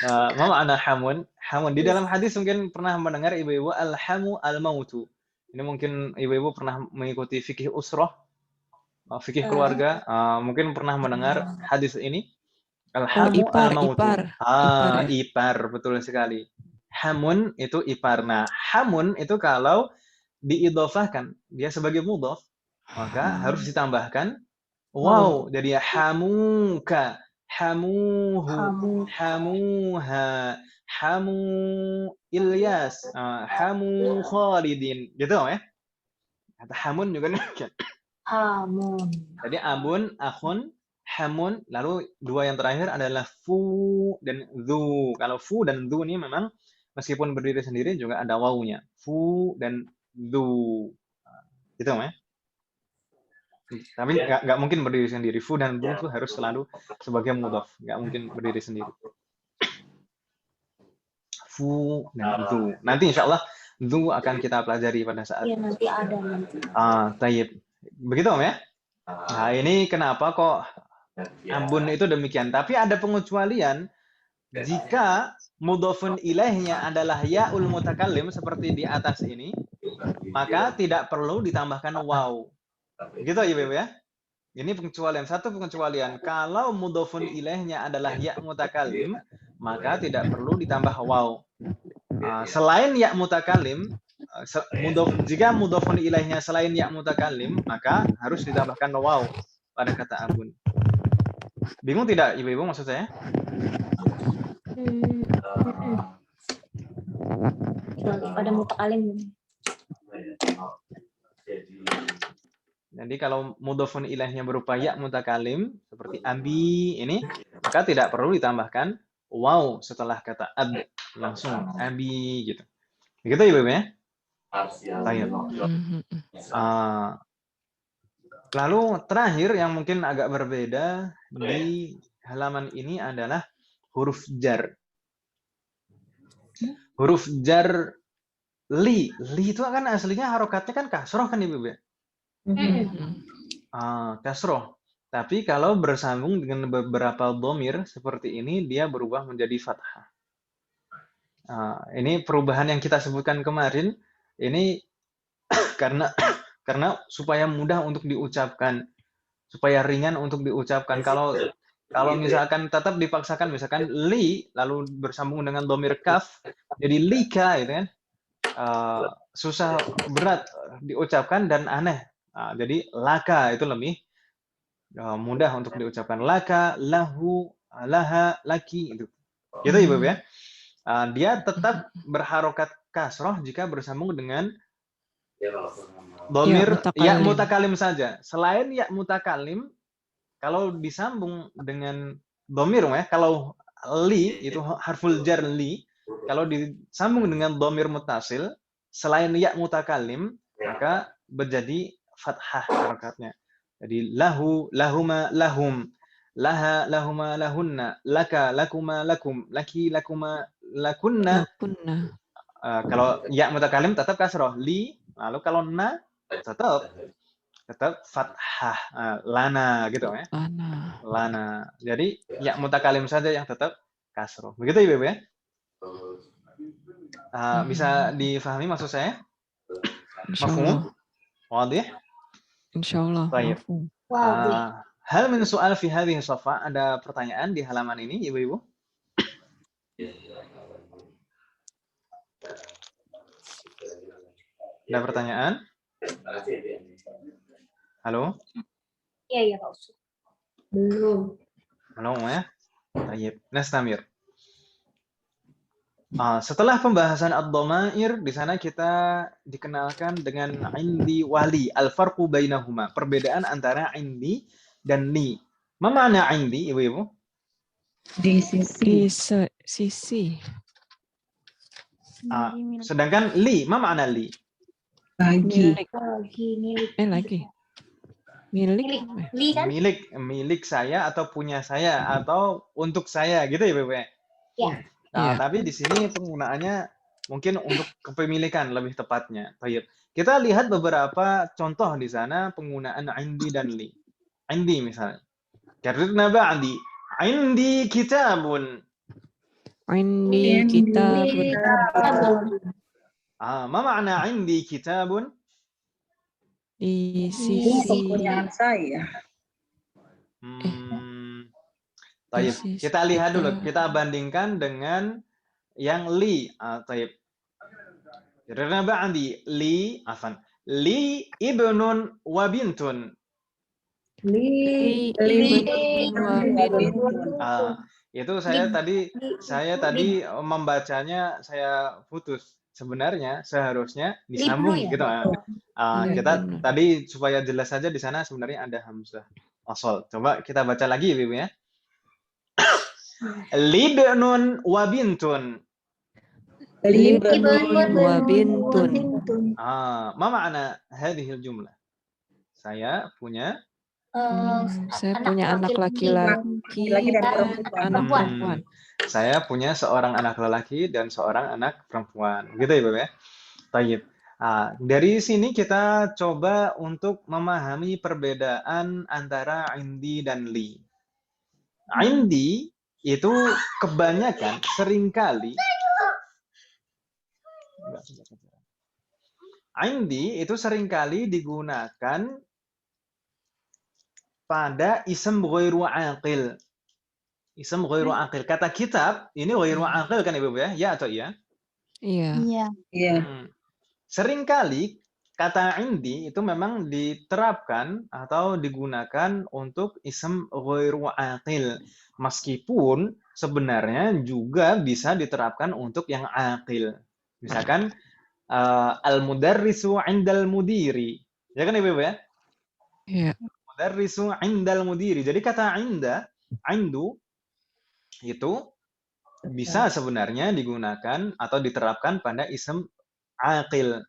Apa mana hamun? Hamun. Di dalam hadis mungkin pernah mendengar ibu-ibu al-hamu al-mautu. Ini mungkin ibu-ibu pernah mengikuti fikih usrah, fikih keluarga. Mungkin pernah mendengar hadis ini. Al-hamu al-mautu. Ipar, betul sekali. Hamun itu ipar. Nah, hamun itu kalau diidhofahkan, dia sebagai mudhof, maka harus ditambahkan waw. Jadi hamuka, hamuhu, hamuha, hamu Ilyas, hamu Khalidin. Gitu ya. Kata hamun juga demikian. Hamun. Jadi abun, akhun, hamun, lalu dua yang terakhir adalah fu dan dhu. Kalau fu dan dhu ini memang meskipun berdiri sendiri juga ada wawunya. Fu dan dhu. Gitu ya. Tapi nggak mungkin berdiri sendiri. Fu dan dhu itu harus selalu sebagai mudhof. Nggak mungkin berdiri sendiri. Fu dan dhu. Nanti insya Allah dhu akan kita pelajari pada saat. Iya, nanti ada nanti. Tayyib. Begitu ya. Nah, ini kenapa kok ambun itu demikian. Tapi ada pengecualian jika mudhofun ilaihnya adalah ya'ul mutakallim seperti di atas ini, maka tidak perlu ditambahkan waw. Gitu ya, Ibu ya. Ini pengecualian. Satu pengecualian. Kalau mudhofun ilaihnya adalah ya' mutakallim, maka tidak perlu ditambah waw. Selain ya' mutakallim, jika mudhofun ilaihnya selain ya' mutakallim, maka harus ditambahkan waw pada kata abun. Bingung tidak ibu-ibu maksud saya? Pada mutakalim. Jadi kalau mudhofun ilaihnya berupa ya' mutakalim seperti abi ini, maka tidak perlu ditambahkan waw setelah kata ab, langsung abi gitu. Begitu ibu ya? Baik. Lalu terakhir yang mungkin agak berbeda di halaman ini adalah huruf jar. Huruf jar li. Li itu kan aslinya harokatnya kan kasroh kan ibu ya? Kasroh. Tapi kalau bersambung dengan beberapa dhamir seperti ini, dia berubah menjadi fathah. Ini perubahan yang kita sebutkan kemarin, ini karena supaya mudah untuk diucapkan, supaya ringan untuk diucapkan. Kalau misalkan tetap dipaksakan, misalkan li lalu bersambung dengan dhamir kaf, jadi lika gitu kan, susah, berat diucapkan dan aneh. Jadi laka itu lebih mudah untuk diucapkan. Laka, lahu, laha, laki itu. Gitu ya, Bapak ya. Dia tetap berharokat kasroh jika bersambung dengan dhamir ya mutakalim saja. Selain ya mutakalim, kalau disambung dengan dhamir ya, kalau li itu harful jar li, kalau disambung dengan dhamir mutasil selain ya mutakalim, maka menjadi fathah harokatnya. Jadi lahu, lahuma, lahum, laha, lahuma, lahunna, laka, lakuma, lakum, laki, lakuma, lakunna. Lakunna. Kalau ya mutakalim tetap kasroh li, lalu kalau na tetap fathah, lana gitu ya. Lana. Jadi ya mutakalim saja yang tetap kasroh. Begitu ya, Ibu ya? Bisa difahami maksud saya? Mafhum? Wadih? Insyaallah. Baik. Hal min soal fi hadhihi shafa, ada pertanyaan di halaman ini, Ibu-ibu? Ada pertanyaan? Halo? Iya, Pak Ustaz. Belum. Belum ya? Baik. Nastamir. Setelah pembahasan ad-dhamair, di sana kita dikenalkan dengan indi wali, al-farqu bainahuma, perbedaan antara indi dan li. Ma makna indi, Ibu-ibu? Di sisi. Sedangkan li, ma makna li? Milik. Lagi. Milik. Li kan? Milik saya atau punya saya atau untuk saya gitu ya, Ibu? Ya. Tapi di sini penggunaannya mungkin untuk kepemilikan lebih tepatnya. Baik. Kita lihat beberapa contoh di sana penggunaan indi dan li. Indi misalnya. Karena ba'di. Indi kitabun. Indi kitabun. Ma makna indi kitabun? Di sisi. saya. Taib. Kita lihat dulu, kita bandingkan dengan yang li. Taib. Karena ba'di li, li ibnun wa bintun. Li ibnun wa bintun. Itu saya tadi membacanya saya putus. Sebenarnya seharusnya disambung gitu. Kita tadi supaya jelas saja di sana sebenarnya ada hamzah wasl. Coba kita baca lagi, Ibu ya. Libnun wa bintun. Libnun wa bintun. Ma makna hadhil jumlah? Saya punya anak laki-laki dan anak perempuan. Saya punya seorang anak lelaki dan seorang anak perempuan. Gitu ya, Bapak ya? Taib. Dari sini kita coba untuk memahami perbedaan antara indi dan li. Indi itu kebanyakan seringkali indi itu seringkali digunakan pada ism ghairu aqil. Ism ghairu aqil. Kata kitab ini ghairu aqil kan Ibu ya? Ya atau iya? Iya. Seringkali kata indi itu memang diterapkan atau digunakan untuk ism ghairu aqil. Meskipun sebenarnya juga bisa diterapkan untuk yang aqil. Misalkan al-mudarrisu 'indal mudiri. Ya kan Ibu ya? Iya. Mudarrisu 'indal mudiri. Jadi kata indu itu bisa sebenarnya digunakan atau diterapkan pada ism aqil.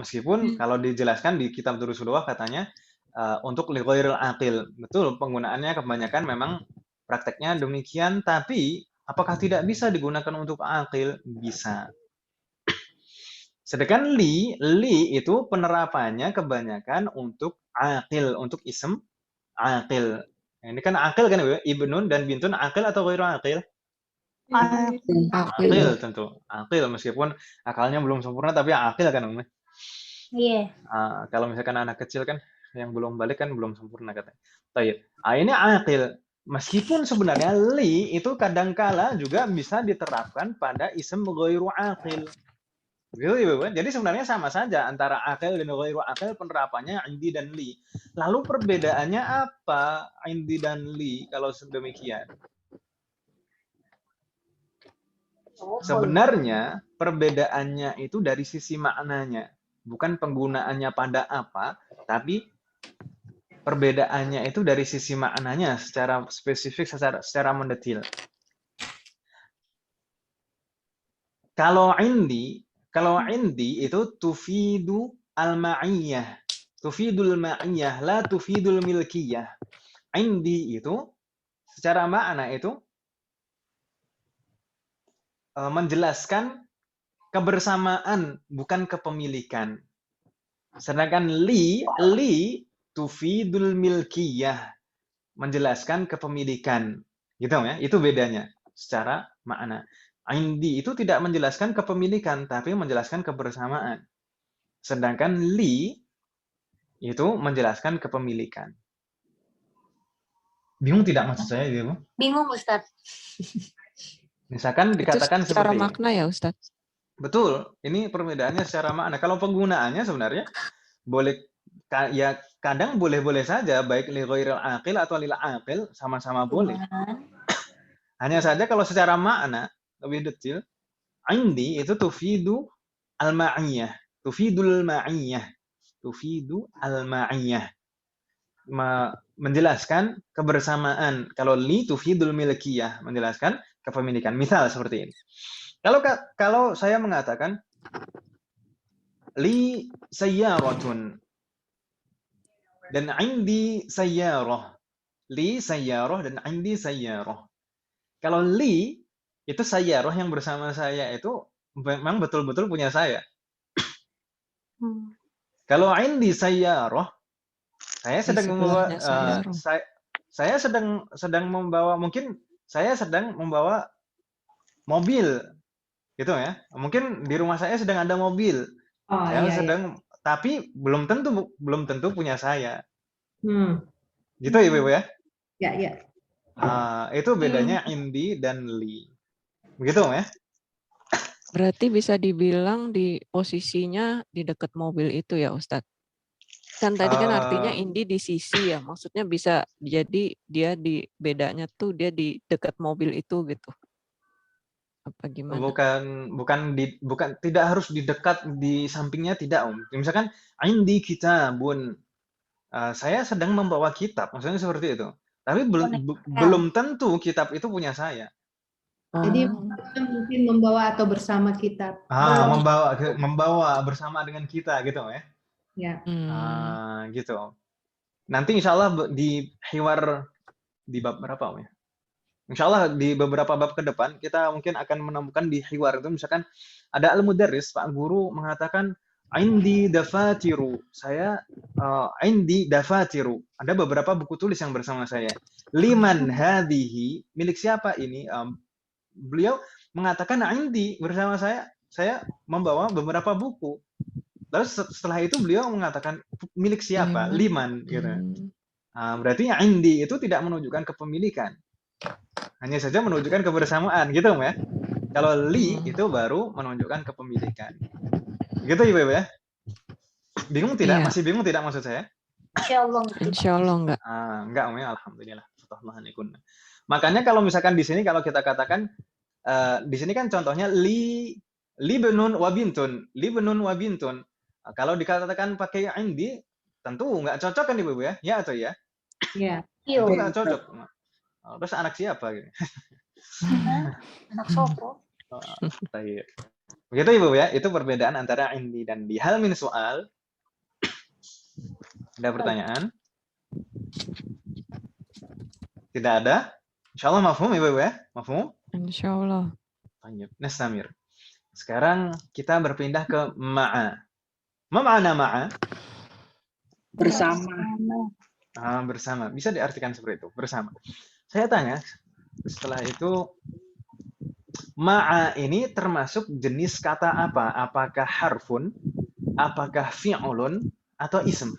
Meskipun kalau dijelaskan di kitab Durusul Lughah katanya untuk li ghairil aqil. Betul, penggunaannya kebanyakan memang prakteknya demikian, tapi apakah tidak bisa digunakan untuk aqil? Bisa. Sedangkan li itu penerapannya kebanyakan untuk aqil, untuk ism aqil. Ini kan aqil kan ibnun dan bintun, aqil atau ghairu aqil? Aqil tentu. Aqil meskipun akalnya belum sempurna tapi aqil kan. Iya. Kalau misalkan anak kecil kan yang belum balik kan belum sempurna katanya. Baik. Ini aqil. Meskipun sebenarnya li itu kadangkala juga bisa diterapkan pada ism ghairu aqil. Gitu, Ibu. Jadi sebenarnya sama saja antara aqil dan ghairu aqil penerapannya indi dan li. Lalu perbedaannya apa indi dan li kalau sedemikian? Sebenarnya perbedaannya itu dari sisi maknanya, bukan penggunaannya pada apa, tapi perbedaannya itu dari sisi maknanya secara spesifik, secara mendetil. Kalau indi itu tufidu al-ma'iyah, tufidul ma'iyah, la tufidul milkiyah. Indi itu secara makna itu menjelaskan kebersamaan, bukan kepemilikan. Sedangkan li tufidul milkiyah, menjelaskan kepemilikan. Gitu ya, itu bedanya secara makna. Indi itu tidak menjelaskan kepemilikan, tapi menjelaskan kebersamaan. Sedangkan li itu menjelaskan kepemilikan. Bingung tidak maksud saya, Ibu? Bingung, Ustaz. Misalkan dikatakan itu secara seperti makna ya Ustadz? betul, ini perbedaannya secara makna. Kalau penggunaannya sebenarnya boleh ya kadang boleh-boleh saja baik li ghairil aqil atau lil aqil sama-sama boleh. Hanya saja kalau secara makna lebih detail, indi itu tufidu al-ma'iyah, tufidul ma'iyah, tufidu al-ma'iyah. Menjelaskan kebersamaan. Kalau li tufidul milkiyah, menjelaskan kepemilikan. Misal seperti ini. Kalau saya mengatakan li sayyaratun dan indi sayyarah. Li sayyarah dan indi sayyarah. Kalau li itu sayyarah yang bersama saya itu memang betul-betul punya saya. Kalau indi sayyarah, saya sedang membawa saya sedang membawa, mungkin saya sedang membawa mobil gitu ya. Mungkin di rumah saya sedang ada mobil. Saya sedang tapi belum tentu punya saya. Gitu ya, Ibu ya? Ya. Itu bedanya indi dan li. Begitu ya? Berarti bisa dibilang di posisinya di dekat mobil itu ya Ustadz? Kan tadi kan artinya indi di sisi ya, maksudnya bisa jadi dia di bedanya tuh dia di dekat mobil itu gitu. Apa gimana? Bukan tidak harus di dekat di sampingnya, tidak Om. Misalkan indi kitabun. Saya sedang membawa kitab, maksudnya seperti itu. Tapi belum tentu kitab itu punya saya. Jadi mungkin membawa atau bersama kitab. Membawa bersama dengan kita gitu ya. Ya. Gitu. Nanti insya Allah di hiwar di bab berapa Om ya? Insya Allah di beberapa bab ke depan kita mungkin akan menemukan di hiwar itu misalkan ada al-mudarris, Pak Guru mengatakan indi dafatiru. Indi dafatiru. Ada beberapa buku tulis yang bersama saya. Liman hadhihi, milik siapa ini? Beliau mengatakan indi bersama saya membawa beberapa buku. Lalu setelah itu beliau mengatakan milik siapa? Liman gitu. Berarti indi itu tidak menunjukkan kepemilikan. Hanya saja menunjukkan kebersamaan gitu ya. Kalau li itu baru menunjukkan kepemilikan. Gitu Ibu ya? Bingung tidak? Iya. Masih bingung tidak maksud saya? Insya Allah enggak. Enggak Om ya, alhamdulillah. Makanya kalau misalkan di sini kalau kita katakan di sini kan contohnya li benun wa bintun, li benun wa bintun. Kalau dikatakan pakai indi tentu enggak cocok kan Ibu ya? Ya atau ya? Iya. Itu enggak cocok. Terus anak siapa gitu? Anak sopo. Begitu Ibu ya, itu perbedaan antara indi dan di. Hal min soal. Ada pertanyaan? Tidak ada? Insya Allah mafhum Ibu ya? Mafhum? Insya Allah. Nastamir. Sekarang kita berpindah ke ma'a. Ma ma'ana ma'a? Bersama. Bersama. Bisa diartikan seperti itu, bersama. Saya tanya, setelah itu ma'a ini termasuk jenis kata apa? Apakah harfun apakah fi'lun atau ism?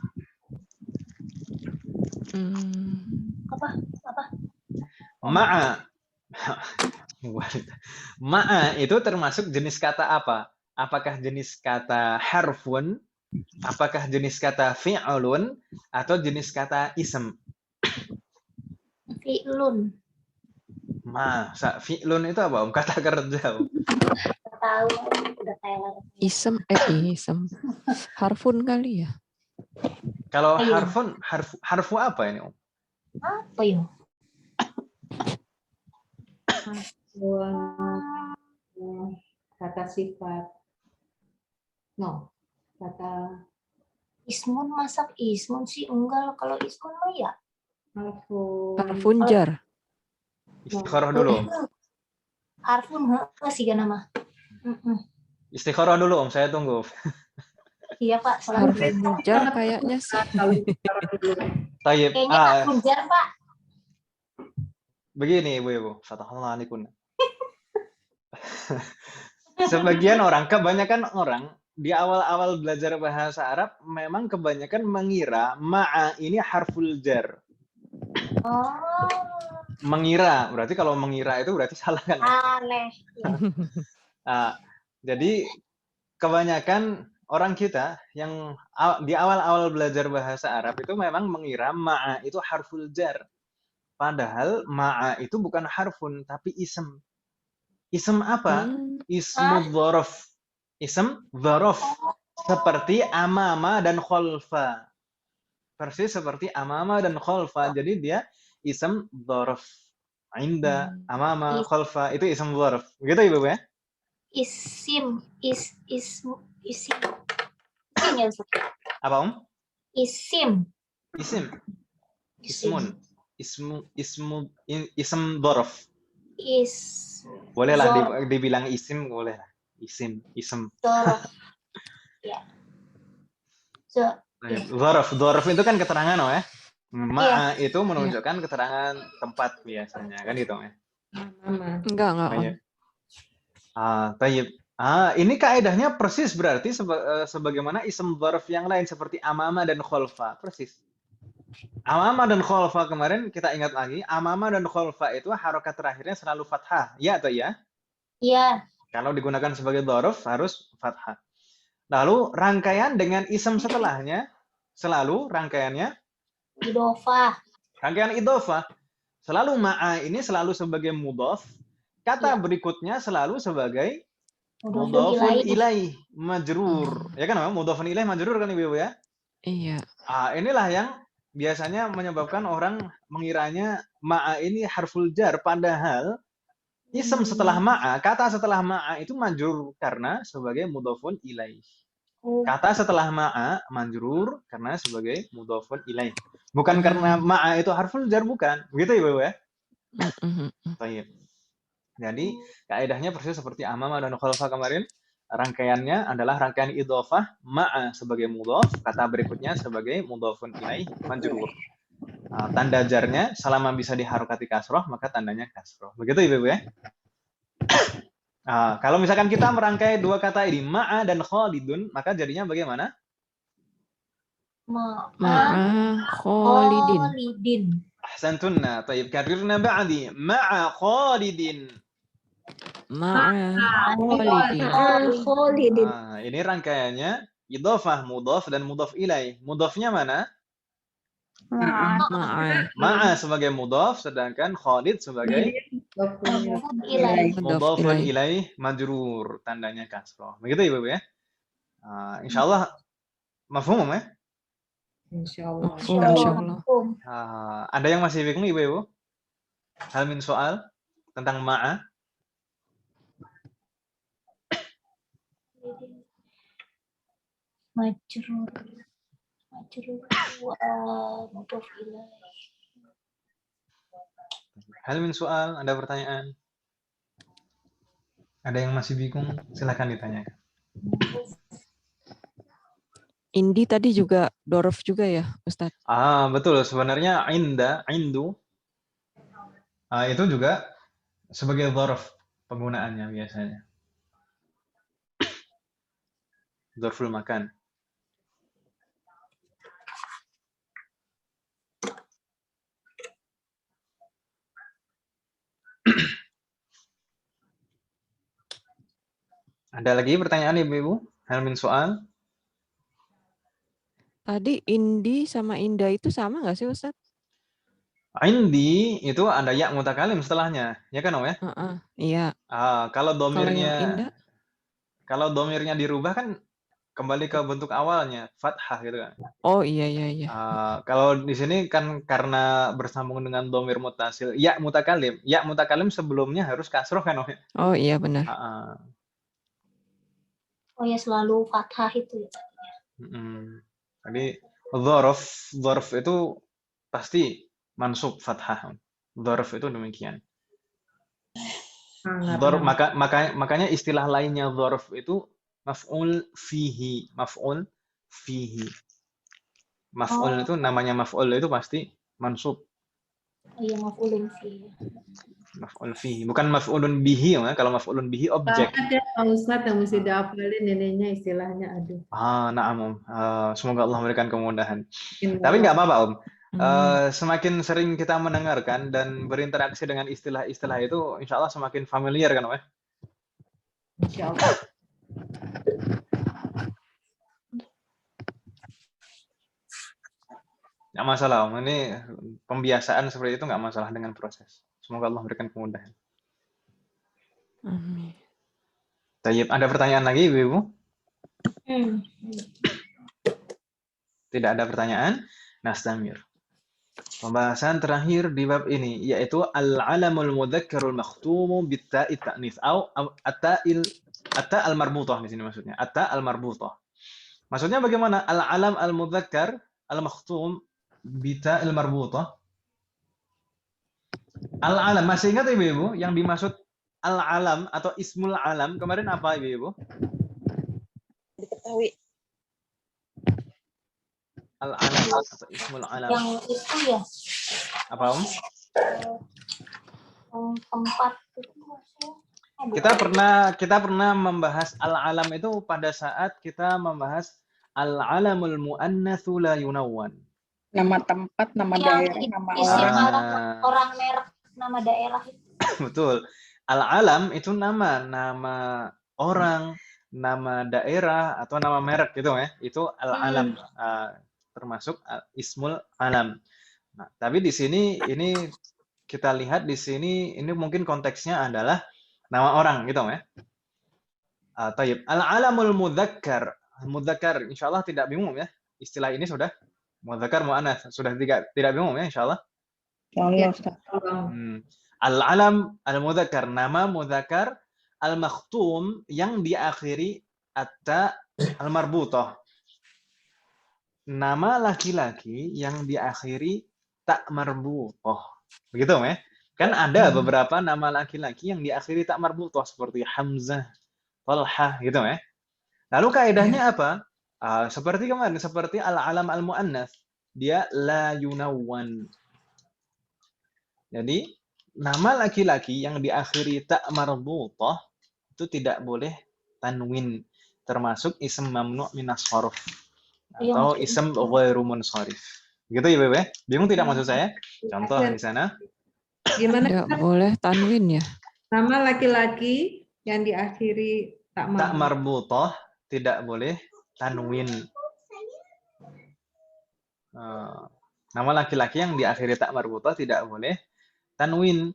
Apa? Ma'a. Ma'a itu termasuk jenis kata apa? Apakah jenis kata harfun? Apakah jenis kata fi'lun? Atau jenis kata ism? Fi'lun. Masa fi'lun itu apa? Kata kerja. Tahu udah kayak Isem, isem. Harfun kali ya. Kalau Iya. harfu apa ini? apa ya? Kata sifat. No, kata Ismun, masak ismun sih enggak lah. Kalau ismun mah ya Harfun jar. Istikharah dulu. harfun sih kan nama. Istikharah dulu, saya tunggu. Iya Pak, selalu Harfun jar kayaknya sih. Tayyib. kayaknya harfun jar Pak. Begini Ibu-ibu, Fatahullah alaikum. Sebagian orang, kebanyakan orang di awal-awal belajar bahasa Arab memang kebanyakan mengira ma'a ini harful jar. Oh, Mengira, berarti kalau mengira itu berarti salah kan? aneh. Ya. Nah, jadi kebanyakan orang kita yang di awal-awal belajar bahasa Arab itu memang mengira ma'a itu harful jar. Padahal ma'a itu bukan harfun, tapi ism. Ism apa? Ismu dzaraf. Ism dzaraf. Seperti amama dan khalfa. Persis seperti amama dan khalfa. Jadi dia ism dzaraf. Inda, amama, khalfa. Itu ism dzaraf. Begitu Ibu ya? Isim. Isim ya Ustaz? Apa Isim. Ismun. Ism dzaraf. Bolehlah dibilang isim, boleh. Ism. Dzaraf. Ya. Dzaraf itu kan keterangan ya. Ma'a itu menunjukkan keterangan tempat biasanya kan gitu ya. Enggak. Tayyib. Ini kaedahnya persis berarti sebagaimana ism dzaraf yang lain seperti amama dan khalfa, persis. Amama dan khalfa kemarin kita ingat lagi, amama dan khalfa itu harokat terakhirnya selalu fathah, ya atau ya? Iya. Kalau digunakan sebagai dzaraf harus fathah. Lalu rangkaian dengan ism setelahnya selalu rangkaiannya Idofah. rangkaian idofah. Selalu ma'a ini selalu sebagai mudhaf. Kata berikutnya selalu sebagai mudhafun ilaih majrur. Ya kan, mudhafun ilaih majrur kan Ibu ya? Iya. Inilah yang biasanya menyebabkan orang mengiranya ma'a ini harful jar, padahal ism setelah ma'a, kata setelah ma'a itu majrur karena sebagai mudhafun ilaih. Kata setelah ma'a majrur karena sebagai mudhafun ilaih. Bukan karena ma'a itu harful jar, bukan. Begitu Ibu ya? Baik. Jadi kaedahnya persis seperti amama dan khalfa kemarin. Rangkaiannya adalah rangkaian idhofah, ma'a sebagai mudhaf, kata berikutnya sebagai mudhafun ilaih majrur. Tanda jarnya selama bisa diharokati kasroh maka tandanya kasroh. Begitu Ibu ya? Kalau misalkan kita merangkai dua kata ini ma'a dan khalidun, maka jadinya bagaimana? Ma'a khalidin. Ahsantunna. Tayyib, karirna ba'di. Ma'a khalidin. Ma'a khalidin. Ini rangkaiannya idhofah, mudhaf dan mudhaf ilaih. Mudhafnya mana? Ma'a sebagai mudhaf, sedangkan Khalid sebagai mudhafun ilaih majrur, tandanya kasroh. Begitu Ibu ya? Insyaallah mafhum ya? Insyaallah. Ada yang masih bingung Ibu? Hal min soal tentang ma'a? Majrur mudhaf ilaih. Hal min soal, ada pertanyaan? Ada yang masih bingung? Silakan ditanyakan. Indi tadi juga dzaraf juga ya, Ustaz? Betul. Sebenarnya indu itu juga sebagai dzaraf penggunaannya biasanya. Dzarful makan. Ada lagi pertanyaan Ibu-ibu? Hal min soal? Tadi Indi sama Indah itu sama nggak sih Ustaz? Indi itu ada ya mutakalim setelahnya, ya kan Om ya? Heeh, iya. Kalau Kalau yang domirnya Indah, dirubah kan kembali ke bentuk awalnya, fathah gitu kan. oh iya iya iya. Kalau di sini kan karena bersambung dengan domir mutasil, ya mutakalim sebelumnya harus kasroh kan Om ya? Oh iya benar. Ah, Oh ya, selalu fathah itu ya. Jadi dzaraf itu pasti mansub fathah. Dzaraf itu demikian. Makanya istilah lainnya dzaraf itu maf'ul fihi, maf'ul fihi. Maf'ul itu namanya maf'ul itu pasti mansub. Iya, maf'ulun fi. Maf'ul fihi, bukan maf'ulun bihi ya. Kalau maf'ulun bihi objek. Ada Pak Ustadz yang mesti dihafalin neneknya istilahnya, aduh. Na'am Om. Semoga Allah memberikan kemudahan. Insya Tapi nggak Allah. apa-apa Om. Semakin sering kita mendengarkan dan berinteraksi dengan istilah-istilah itu, insya Allah semakin familiar kan Om ya? Insya Allah. Nggak masalah Om. Ini pembiasaan seperti itu nggak masalah dengan proses. Semoga Allah memberikan kemudahan. Amin. Tayyib, ada pertanyaan lagi Ibu-ibu? Tidak ada pertanyaan? Nastamir. Pembahasan terakhir di bab ini yaitu al-alamul mudzakkarul makhtumu bitta'i ta'nits atau atta al-marbutah di sini maksudnya. Atta al-marbutah. Maksudnya bagaimana? Al-alam al-mudzakkar al-makhtum bitta'il marbutah. Al-alam, masih ingat Ibu-ibu yang dimaksud al-alam atau ismul alam kemarin apa Ibu-ibu? Diketahui. Al-alam atau ismul alam. Yang itu ya. Apa Om? Tempat itu maksudnya. Kita pernah membahas al-alam itu pada saat kita membahas al-alamul muannatsu la yunawwan. Nama tempat, nama daerah, nama Isinya orang. orang merek nama daerah itu. Betul. Al-alam itu nama orang, nama daerah atau nama merek gitu ya. Itu al-alam. Termasuk ismul alam. Nah, tapi di sini ini kita lihat di sini ini mungkin konteksnya adalah nama orang gitu ya. Tayyib. Al-alamul mudzakkar. Mudzakkar insyaallah tidak bingung ya. Istilah ini sudah mudzakkar muannats sudah tidak bingung ya insyaallah. Ya, Ustaz. Al-alam al-mudzakkar, nama mudzakkar al-makhtum yang diakhiri atta al-marbutah. Nama laki-laki yang diakhiri tak marbutah. Begitu ya? Kan ada beberapa nama laki-laki yang diakhiri tak marbutah seperti Hamzah, Talha gitu ya. Lalu kaidahnya apa? Seperti kemarin, seperti al-alam al-muannats, dia la yunawwan. Jadi nama laki-laki yang diakhiri tak marbutah itu tidak boleh tanwin, termasuk ism mamnu' minas sarf atau ism ghairu munsharif. Gitu ya Bebe? Bingung tidak maksud saya? Contoh di sana. Gimana? Tidak boleh tanwin ya. Nama laki-laki yang diakhiri tak marbutah tidak boleh tanwin. Nama laki-laki yang diakhiri tak marbutah tidak boleh tanwin.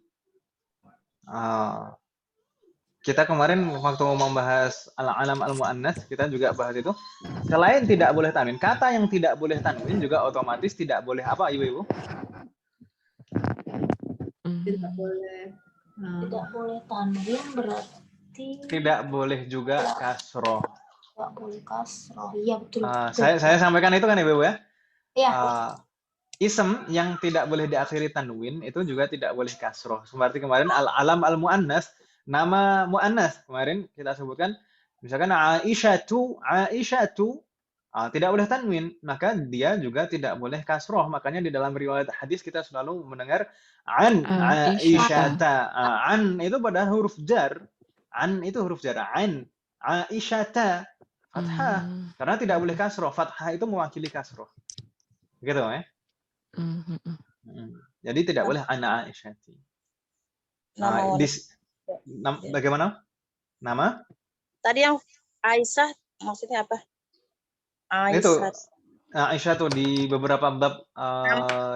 Kita kemarin waktu membahas al-alam al-muannats kita juga bahas itu. Selain tidak boleh tanwin, kata yang tidak boleh tanwin juga otomatis tidak boleh apa Ibu-ibu? Tidak boleh. Tidak boleh tanwin berarti tidak boleh juga kasroh. Tidak boleh kasroh. Iya betul. Saya sampaikan itu kan Ibu ya? Iya. Ism yang tidak boleh diakhiri tanwin itu juga tidak boleh kasroh. Seperti kemarin al-alam al-muannas, nama muannas kemarin kita sebutkan, misalkan Aisyatu, tidak boleh tanwin, maka dia juga tidak boleh kasroh. Makanya di dalam riwayat hadis kita selalu mendengar an Aisyata. An itu pada huruf jar. An itu huruf jar. An Aisyata. Fathah. Karena tidak boleh kasroh. Fathah itu mewakili kasroh. Gitu ya. Jadi tidak boleh ana Aisyati. Bagaimana? Nama? Tadi yang Aisyah maksudnya apa? Itu Aisyah. Aisyah tuh di beberapa bab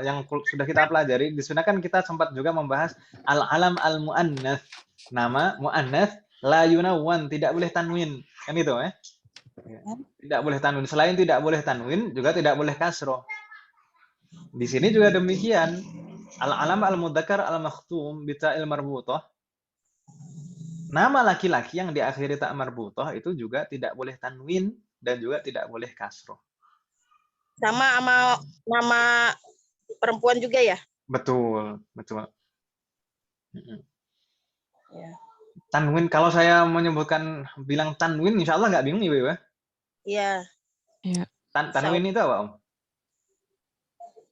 yang sudah kita pelajari, di sana kan kita sempat juga membahas al-alam al-mu'annath. Nama mu'annath la yunawwan, tidak boleh tanwin. Kan itu ya? Tidak boleh tanwin. Selain tidak boleh tanwin, juga tidak boleh kasroh. Di sini juga demikian. Al-alam al-mudzakkar al-makhtum bi ta'il marbutah. Nama laki-laki yang diakhiri ta' marbutah itu juga tidak boleh tanwin dan juga tidak boleh kasroh. Sama nama perempuan juga ya? Betul, betul. Ya. Tanwin, kalau saya menyebutkan bilang tanwin, insya Allah nggak bingung Ibu ya? Iya. Iya. Tanwin itu apa Om?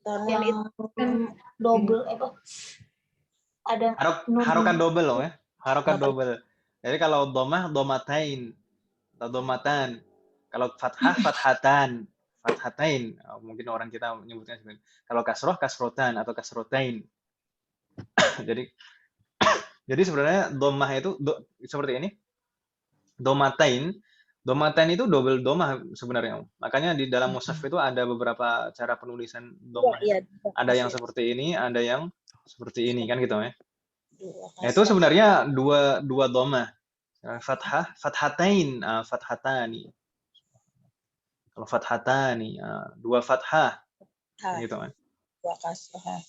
Tanwin Yang itu double ada Harokat double loh ya, harokat Apa? double. Jadi kalau domah, domatain atau domatan. Kalau fathah, fathatan, fathatain. Mungkin orang kita menyebutnya seperti itu. Kalau kasroh, kasrotan atau kasrotain. Jadi sebenarnya domah itu seperti ini. Domatain itu double domah sebenarnya. Makanya di dalam mushaf itu ada beberapa cara penulisan domah. Iya, Ada yang seperti ini, ada yang seperti ini kan gitu ya. iya. Itu sebenarnya dua domah. Fathah, fathatain, fathatani. Kalau fathatani, dua fathah gitu kan. Dua kasroh.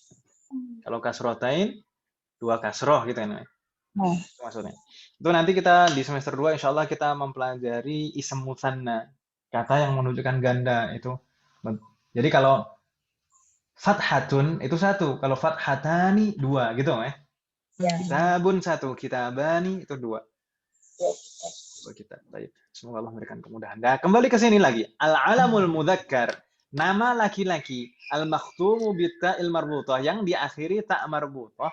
Kalau kasrotain, dua kasroh gitu kan. Itu maksudnya. Itu nanti kita di semester 2 insya Allah kita mempelajari ism mutsanna, kata yang menunjukkan ganda itu. Jadi kalau fathatun itu satu, kalau fathatani dua gitu ya. Kitabun satu, kitabani itu dua. Kita. Baik. Semoga Allah memberikan kemudahan. Nah, kembali ke sini lagi. Al-alamul mudzakkar, nama laki-laki, al-makhtumu bitta'il marbutah, yang diakhiri ta' marbutah.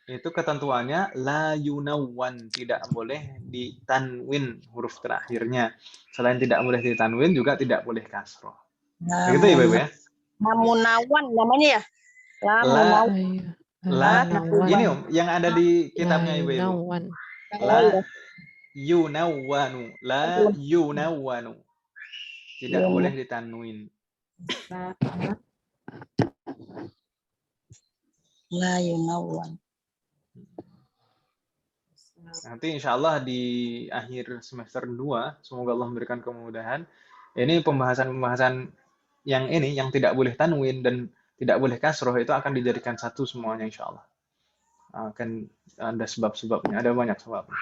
Itu ketentuannya la yunawwan, tidak boleh ditanwin huruf terakhirnya. Selain tidak boleh ditanwin juga tidak boleh kasroh. Begitu ya, Ibu ya? Lamunawan namanya ya? Ini Om, yang ada di kitabnya Ibu. La yunawwanu, la yunawwanu. Tidak boleh ditanwin. La yunawwan. Nanti insya Allah di akhir semester 2, semoga Allah memberikan kemudahan. Ini pembahasan-pembahasan yang tidak boleh tanwin dan tidak boleh kasroh itu akan dijadikan satu semuanya insya Allah. Akan ada sebab-sebabnya, ada banyak sebabnya.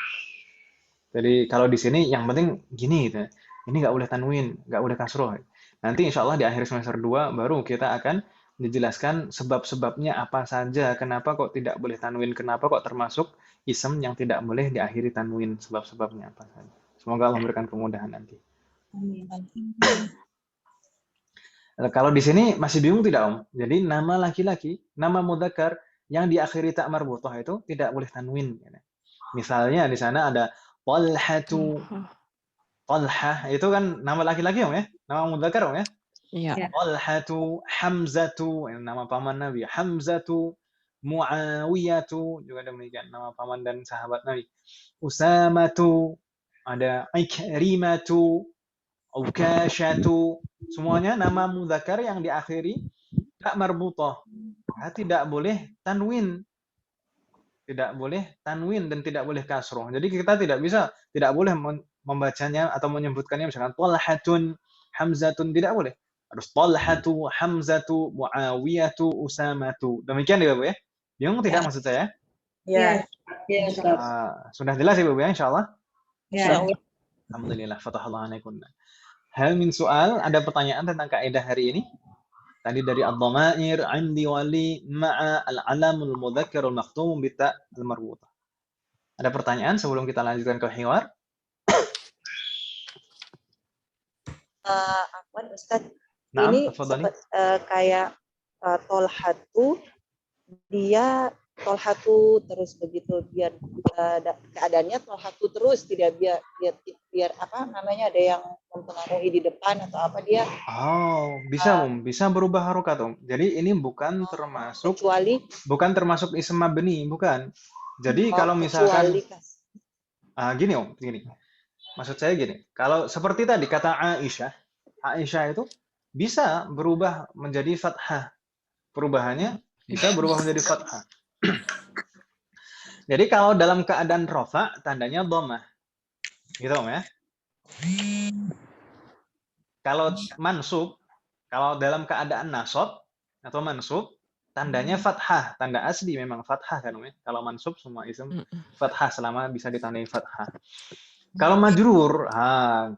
Jadi kalau di sini yang penting gini gitu. Ini nggak boleh tanwin, nggak boleh kasroh. Nanti insya Allah di akhir semester 2 baru kita akan dijelaskan sebab-sebabnya apa saja, kenapa kok tidak boleh tanwin, kenapa kok termasuk ism yang tidak boleh diakhiri tanwin, sebab-sebabnya apa saja. Semoga Allah memberikan kemudahan nanti. Kalau di sini masih bingung tidak Om? Jadi nama laki-laki, nama mudzakkar yang diakhiri ta' marbutah itu tidak boleh tanwin. Misalnya di sana ada Talhatu. Talhah itu kan nama laki-laki Om ya? Nama mudzakkar Om ya? Iya. Talhatu, Hamzatu, nama paman Nabi. Hamzatu, Muawiyatu, juga demikian nama paman dan sahabat Nabi. Usamatu, ada Ikrimatu, Ukashatu, semuanya nama mudzakkar yang diakhiri ta' marbutah. Tidak boleh tanwin. Tidak boleh tanwin dan tidak boleh kasroh. Jadi kita tidak boleh membacanya atau menyebutkannya misalkan Talhatun, Hamzatun, tidak boleh. Harus Talhatu, Hamzatu, Muawiyatu, Usamatu. Demikian ya Bapak ya? Bingung tidak maksud saya? Ya. Sudah jelas ya Bapak ya insyaAllah? Ya. Alhamdulillah, fatahallahu alaikunna. Hal min soal, ada pertanyaan tentang kaidah hari ini? Tadi dari ad-dhamair, 'indi wali, ma'a al-alamul mudzakkar al-makhtum bi ta' al-marbutah. Ada pertanyaan sebelum kita lanjutkan ke hiwar? Afwan Ustaz. Nah, Ini kayak Tolhatu, dia Tolhatu terus begitu, biar keadaannya Tolhatu terus, tidak biar apa namanya, ada yang mempengaruhi di depan atau apa dia. Bisa berubah harokat Om. Jadi ini bukan termasuk kecuali ism mabni, bukan. Jadi kalau misalkan Gini Om, gini. Maksud saya gini, kalau seperti tadi kata Aisyah itu bisa berubah menjadi fathah. Perubahannya bisa berubah menjadi fathah. Jadi kalau dalam keadaan rofa, tandanya dhammah. Gitu Om ya. Kalau mansub, kalau dalam keadaan nasab atau mansub, tandanya fathah. Tanda asli memang fathah kan Om ya. Kalau mansub semua isim fathah selama bisa ditandai fathah. Kalau majrur,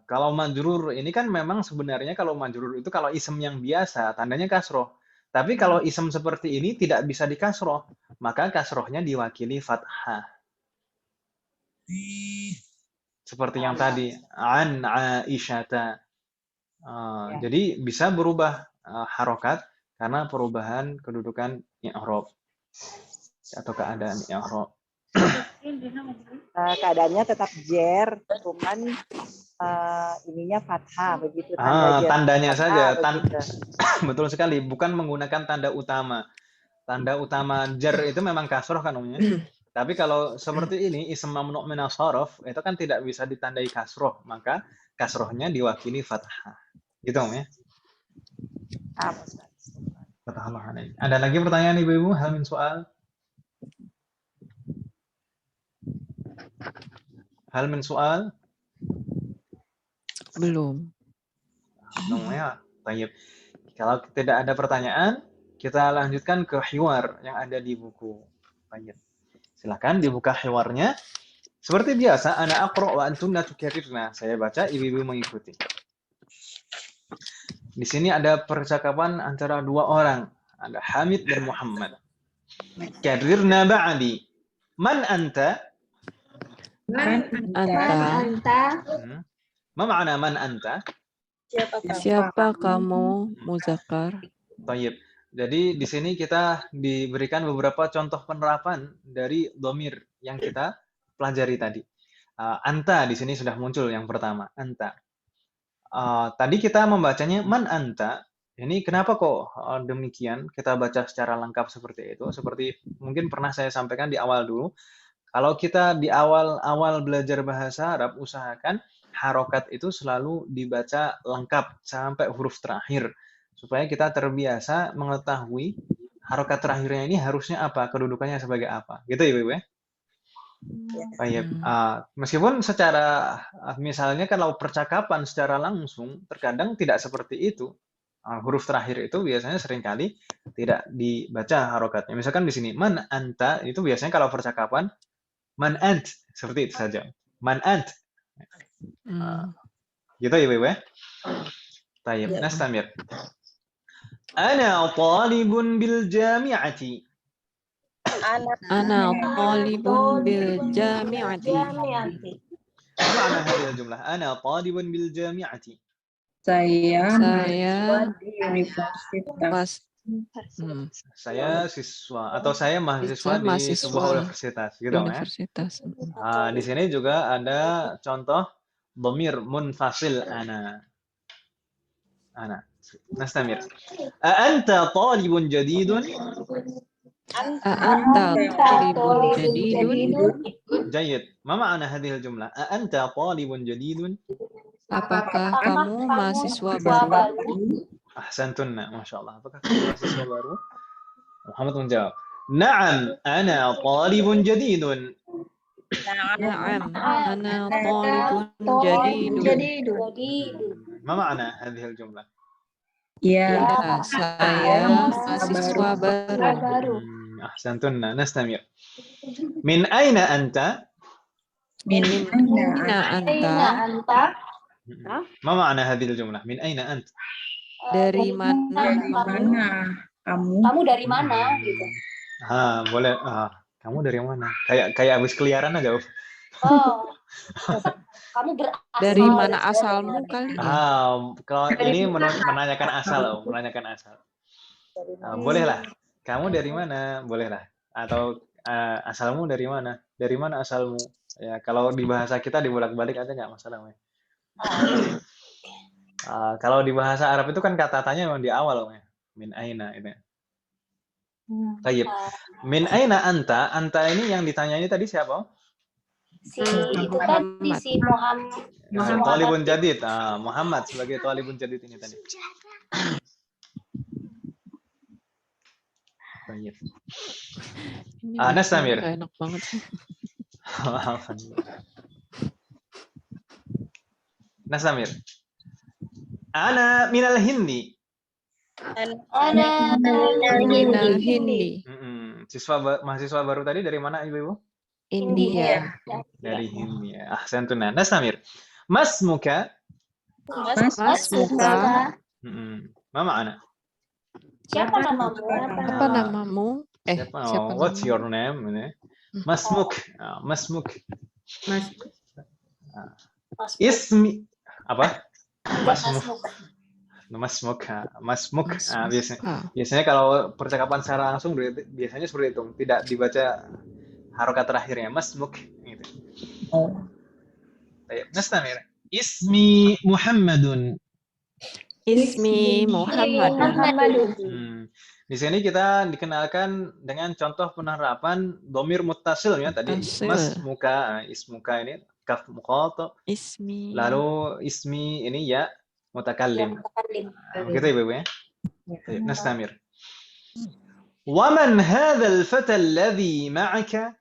kalau majrur ini kan memang sebenarnya kalau majrur itu kalau isim yang biasa tandanya kasroh. Tapi kalau isim seperti ini tidak bisa dikasroh, maka kasrohnya diwakili fathah. Seperti yang tadi, an Aisyata. Jadi bisa berubah harokat karena perubahan kedudukan i'rab atau keadaan i'rab. Keadaannya tetap jer, cuman ininya fathah begitu. Tandanya saja, begitu. betul sekali. Bukan menggunakan tanda utama. Tanda utama jar itu memang kasroh kan umumnya. Tapi kalau seperti ini, ism mamnu' min as-sarf, itu kan tidak bisa ditandai kasroh, maka kasrohnya diwakili fathah. Gitu Om ya. Ada lagi pertanyaan Ibu-ibu? Hal min soal? Hal min soal? Belum. Belum ya. Baik. Kalau tidak ada pertanyaan, kita lanjutkan ke hiwar yang ada di buku. Baik. Silakan dibuka hiwarnya. Seperti biasa, ana aqra wa antunna tukarrirna. Saya baca, ibu-ibu mengikuti. Di sini ada percakapan antara dua orang. Ada Hamid dan Muhammad. Karrirna ba'di. Man anta? Anta. Ma ma'na man anta? Siapa kamu, Muzakkar? Baik. Jadi di sini kita diberikan beberapa contoh penerapan dari dhamir yang kita pelajari tadi. Anta di sini sudah muncul yang pertama, anta. Tadi kita membacanya man anta. Ini kenapa kok demikian? Kita baca secara lengkap seperti itu. Seperti mungkin pernah saya sampaikan di awal dulu. Kalau kita di awal belajar bahasa Arab, usahakan harokat itu selalu dibaca lengkap sampai huruf terakhir. Supaya kita terbiasa mengetahui harokat terakhirnya ini harusnya apa, kedudukannya sebagai apa. Gitu ya Ibu ya? Baik. Meskipun secara misalnya kalau percakapan secara langsung terkadang tidak seperti itu. Huruf terakhir itu biasanya seringkali tidak dibaca harokatnya. Misalkan di sini man anta itu biasanya kalau percakapan man ant seperti itu saja. Man ant. Gitu ya Ibu ya? Baik, nastamir. Ana talibun bil jami'ati. Ana talibun bil jami'ati. Mana hadhihi jumlah? Ana talibun bil jami'ati. Saya di universitas. Saya siswa atau saya mahasiswa di sebuah universitas, gitu ya. Di sini juga ada contoh dhamir munfasil ana. Nastamir. Anta talibun jadidun? Anta talibun jadidun. Jayyid. Ma ma'na hadhihi jumlah? Anta talibun jadidun? Apakah kamu mahasiswa baru? Ahsantunna, masyaallah. Apakah kamu mahasiswa baru? Muhammad menjawab, "Na'am, ana talibun jadidun." Na'am, ana talibun jadidun. Ma ma'na hadhihi jumlah? Ya, Saya mahasiswa baru. Ahsantunna, nastamir. Min aina anta? Min aina anta? Ma ma'na hadhihi jumlah? Min aina anta? Dari mana kamu? Kamu dari mana gitu. Boleh. Kamu dari mana? Kayak habis keliaran aja. Kamu berasal dari mana asalmu kali? Kalau ini menanyakan asal, menanyakan asal. Bolehlah. Kamu dari mana? Bolehlah. Atau asalmu dari mana? Dari mana asalmu? Ya, kalau di bahasa kita dibolak-balik ada nggak masalah? Kalau di bahasa Arab itu kan kata-katanya memang di awal, min aina itu. Tayyib. Min aina anta? Anta ini yang ditanya ini tadi siapa? Si itu tadi si Muhammad. Thalibun jadid. Muhammad sebagai thalibun jadid ini tadi. Baik. Ini Anas Samir. nggak enak banget sih. Nasamir. Ana minal Hindi. Ana Minal Hindi. Mahasiswa baru tadi dari mana Ibu-ibu? India. Dari Hindi. Ahsantuna. Nasamir. Masmuka. Masmuka. Mama ana. Siapa namamu? Apa namamu? Siapa? Siapa What's namamu? your name? Masmuk. Masmuk. Mas, Ismi. Apa? Masmuk. Masmuk. Masmuk. Masmuka. Biasanya kalau percakapan secara langsung biasanya seperti itu. Tidak dibaca harokat terakhirnya. Masmuk. Gitu. Baik. Nastamir. Ismi Muhammadun. Ismi Muhammad. Di sini kita dikenalkan dengan contoh penerapan domir muttasil ya tadi. Muttasil. Masmuka. Ismuka ini kaf muqatta. Ismi. Lalu ismi ini ya mutakallim. Gitu Ibu ya. طيب نستمر. ومن هذا الفتى الذي معك؟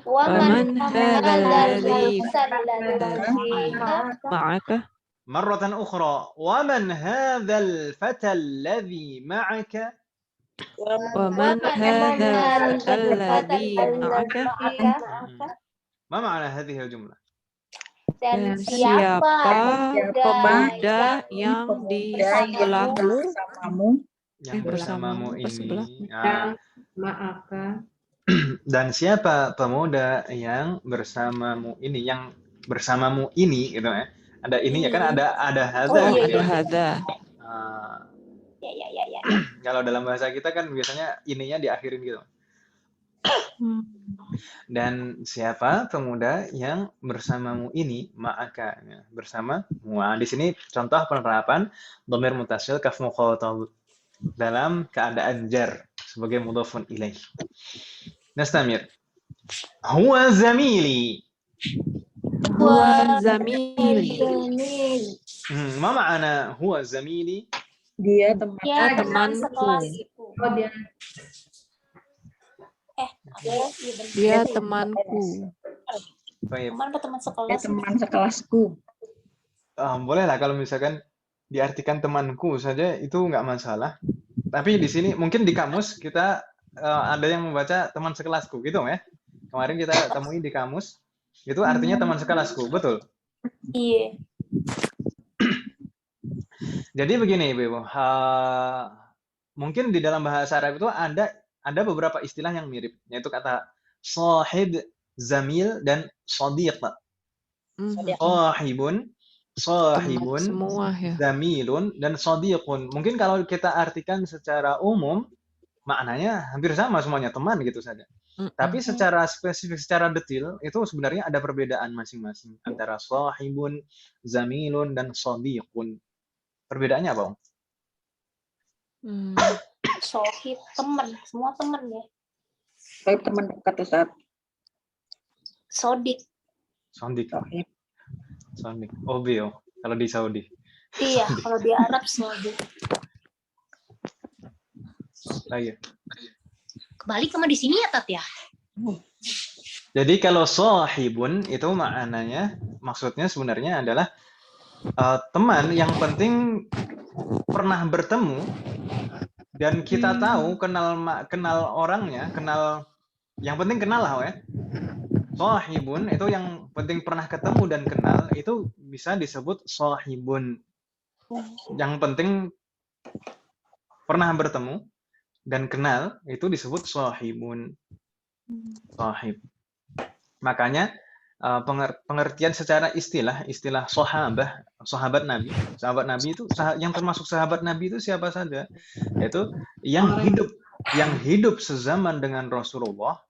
ومن هذا الذي معك؟ مرة أخرى. ومن هذا الفتى الذي معك؟ ومن هذا الذي معك؟ ما معنى هذه الجملة؟ Dan siapa pemuda yang di sebelahmu? Yang bersamamu ini. Bersebelahmu. ma'aka. Dan siapa pemuda yang bersamamu ini? Yang bersamamu ini gitu ya. Ada ini ya kan ada hadza. Oh, iya, gitu Ada ya. hadza. Ya. Kalau dalam bahasa kita kan biasanya ininya diakhirin gitu. Dan siapa pemuda yang bersamamu ini ma'aka ya, bersama di sini contoh penerapan dhamir muttasil kaf mukhatab dalam keadaan jar sebagai mudhafun ilaih. Nastamir. Huwa zamili. Huwa zamili. Ma ma'ana huwa zamili? Dia teman. Ya, temanku. Oh, dia Dia temanku. Baik. Teman atau teman Dia sekelas? teman sekelasku. Bolehlah kalau misalkan diartikan temanku saja itu nggak masalah. Tapi di sini mungkin di kamus kita ada yang membaca teman sekelasku gitu ya. Kemarin kita temui di kamus itu artinya teman sekelasku, betul? Iya. Jadi begini Ibu, mungkin di dalam bahasa Arab itu ada beberapa istilah yang mirip, yaitu kata sahib, zamil, dan shadiq. Sahibun, Semua ya. zamilun, dan shadiqun. Mungkin kalau kita artikan secara umum, maknanya hampir sama semuanya, teman gitu saja. Tapi secara spesifik, secara detail, itu sebenarnya ada perbedaan masing-masing antara sahibun, zamilun, dan shadiqun. Perbedaannya apa, Om? Sohib, teman, semua teman ya. Tapi teman dekat Ustaz. Sodik. Sondik. Sondik. Obio kalau di Saudi. Iya, kalau di Arab sodik. Lagi. Kebalik sama di sini ya, Tat ya? Jadi kalau sahibun itu maknanya, maksudnya sebenarnya adalah teman yang penting pernah bertemu dan kita tahu kenal orangnya, yang penting kenal lah ya. Sahibun itu yang penting pernah ketemu dan kenal, itu bisa disebut sahibun. Yang penting pernah bertemu dan kenal itu disebut sahibun. Sahib. Makanya pengertian secara istilah sahabat Nabi itu yang termasuk sahabat Nabi itu siapa saja, yaitu yang hidup sezaman dengan Rasulullah,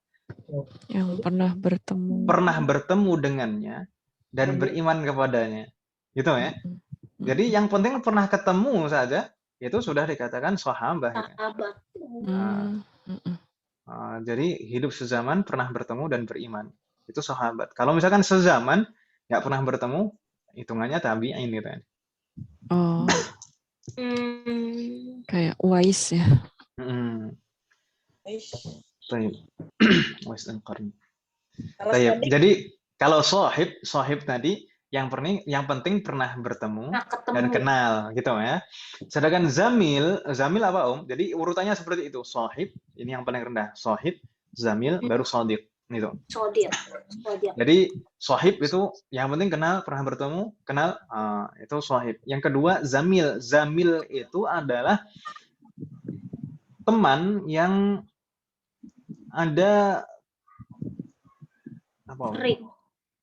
Yang pernah bertemu dengannya dan beriman kepadanya, gitu ya. Jadi yang penting pernah ketemu saja itu sudah dikatakan sahabat. Jadi hidup sezaman, pernah bertemu dan beriman. itu sahabat. Kalau misalkan sezaman nggak pernah bertemu, hitungannya tabi'in gitu kan. Oh, Hmm. kayak Uwais ya. Mm-mm. Aish. Baik. Uwais al-Qarni. Kalau Baik. sodik, Jadi kalau sohib tadi yang penting pernah bertemu Nah, dan ketemu. kenal gitu ya. Sedangkan zamil apa Om? Jadi urutannya seperti itu. Sohib ini yang paling rendah. Sohib, zamil, baru sodik gitu. Sodir. Sodir. Jadi sohib itu yang penting kenal, pernah bertemu, kenal, itu sohib. Yang kedua zamil. Zamil itu adalah teman yang ada apa? Om? Ring.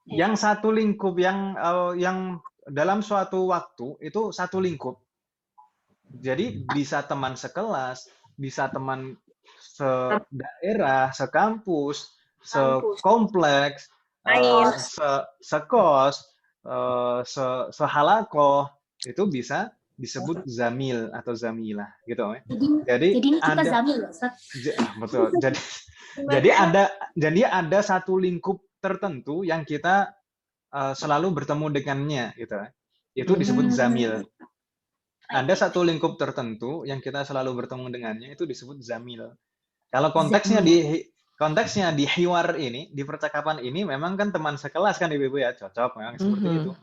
Yang satu lingkup yang dalam suatu waktu itu satu lingkup. Jadi bisa teman sekelas, bisa teman sedaerah, sekampus, sekompleks, sekos, sehalakoh, itu bisa disebut zamil atau zamilah gitu. Jadi ini kita ada zamil ya, Ustaz? betul. Jadi ada satu lingkup tertentu yang kita selalu bertemu dengannya gitu. Itu disebut zamil. Ada satu lingkup tertentu yang kita selalu bertemu dengannya itu disebut zamil. Kalau konteksnya di hiwar ini, di percakapan ini memang kan teman sekelas kan Ibu ya, cocok memang seperti itu.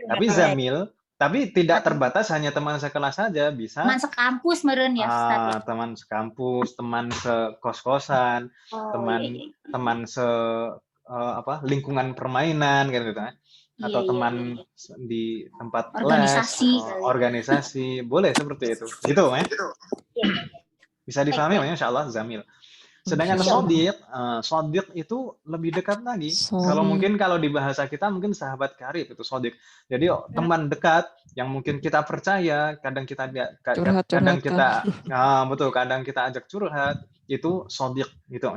Tapi zamil, tapi tidak terbatas hanya teman sekelas saja, bisa Teman sekampus meren ya, Ustaz. teman sekampus, teman sekos-kosan, teman lingkungan permainan gitu kan. Atau teman di tempat organisasi, boleh seperti itu. Gitu ya. Bisa difahami ya, insyaallah zamil. Sedangkan sodik itu lebih dekat lagi. Kalau mungkin kalau di bahasa kita mungkin sahabat karib itu sodik. Jadi teman dekat yang mungkin kita percaya, kadang kita kadang kita ajak curhat, itu sodik gitu.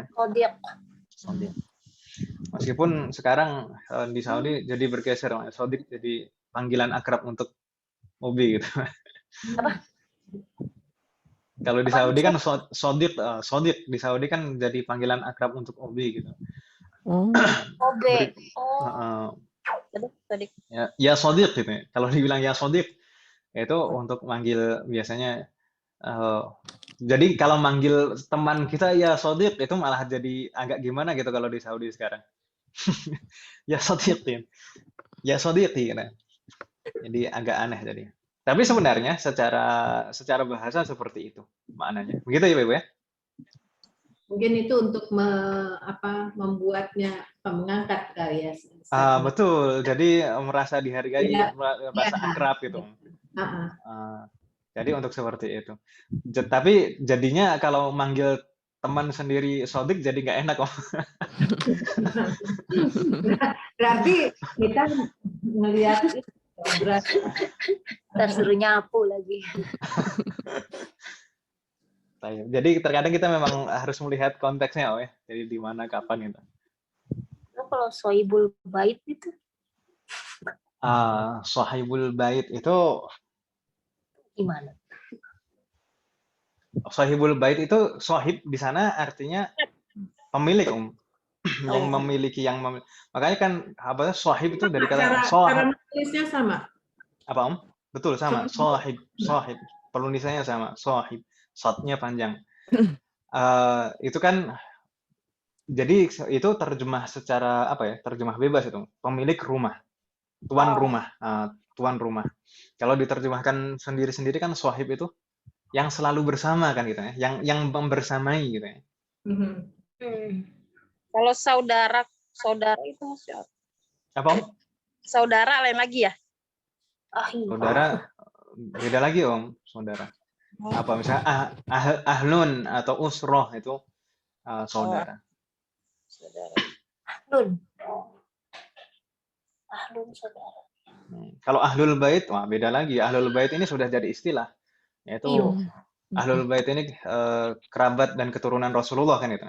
Sodik. Meskipun sekarang di Saudi jadi bergeser, sodik jadi panggilan akrab untuk Obi gitu. Apa? Kalau di Saudi kan sodik di Saudi kan jadi panggilan akrab untuk Obi gitu. Obe. sodik. Ya sodik gitu. Kalau dibilang ya sodik itu untuk manggil biasanya. Jadi kalau manggil teman kita ya sodik itu malah jadi agak gimana gitu kalau di Saudi sekarang. Ya sodik, ya sodik gitu. Jadi agak aneh jadi. Tapi sebenarnya secara bahasa seperti itu maknanya. Begitu ya, Ibu ya? Mungkin itu untuk membuatnya mengangkat kali ya. Betul. Jadi merasa dihargai, merasa akrab gitu. Jadi untuk seperti itu. Tapi jadinya kalau manggil teman sendiri sodik jadi nggak enak kok. Berarti kita melihat Kita suruh nyapu lagi. Jadi terkadang kita memang harus melihat konteksnya, ya. Jadi di mana, kapan gitu. Kalau sohibul bait itu? Sohibul bait itu Gimana? Sohibul bait itu sohib di sana artinya pemilik, yang memiliki, makanya kan sohib itu dari kata cara menulisnya sama. Apa Betul sama. Sohib penulisannya sama. Sohib, shotnya panjang. Itu kan jadi itu terjemah secara terjemah bebas itu. Pemilik rumah, tuan rumah, tuan rumah. Kalau diterjemahkan sendiri-sendiri kan sohib itu yang selalu bersama kan gitu ya, yang membersamai gitu ya. Kalau saudara itu maksudnya apa? Saudara lain lagi ya? Saudara beda lagi saudara. Apa misalnya ahlun atau usroh itu saudara. Ahlun saudara. Kalau ahlul bait, beda lagi. Ahlul bait ini sudah jadi istilah. Yaitu ahlul bait ini kerabat dan keturunan Rasulullah kan itu.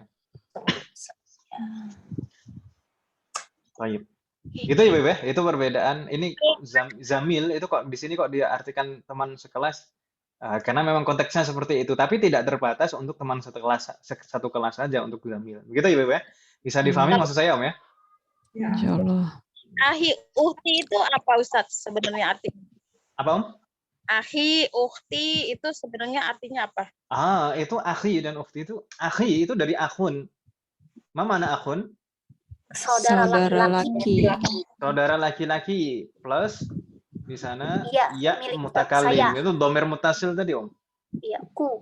Baik. Gitu ya, Beb. Itu perbedaan. Ini zamil itu kok di sini kok dia artikan teman sekelas. Karena memang konteksnya seperti itu, tapi tidak terbatas untuk teman satu kelas saja untuk zamil. Begitu ya, Beb. Bisa difahami maksud saya, Om ya? Insya Allah. Ahi, uhti itu apa Ustadz sebenarnya artinya? Apa Om? Ahi, uhti itu sebenarnya artinya apa? Itu akhi dan ukhti itu. Akhi itu dari akhun. Ma mana akhun? Saudara Saudara laki-laki. laki. Saudara laki-laki plus di sana Iya, ya milik mutakalim. saya. Itu domir mutasil tadi Om. Iya, ku.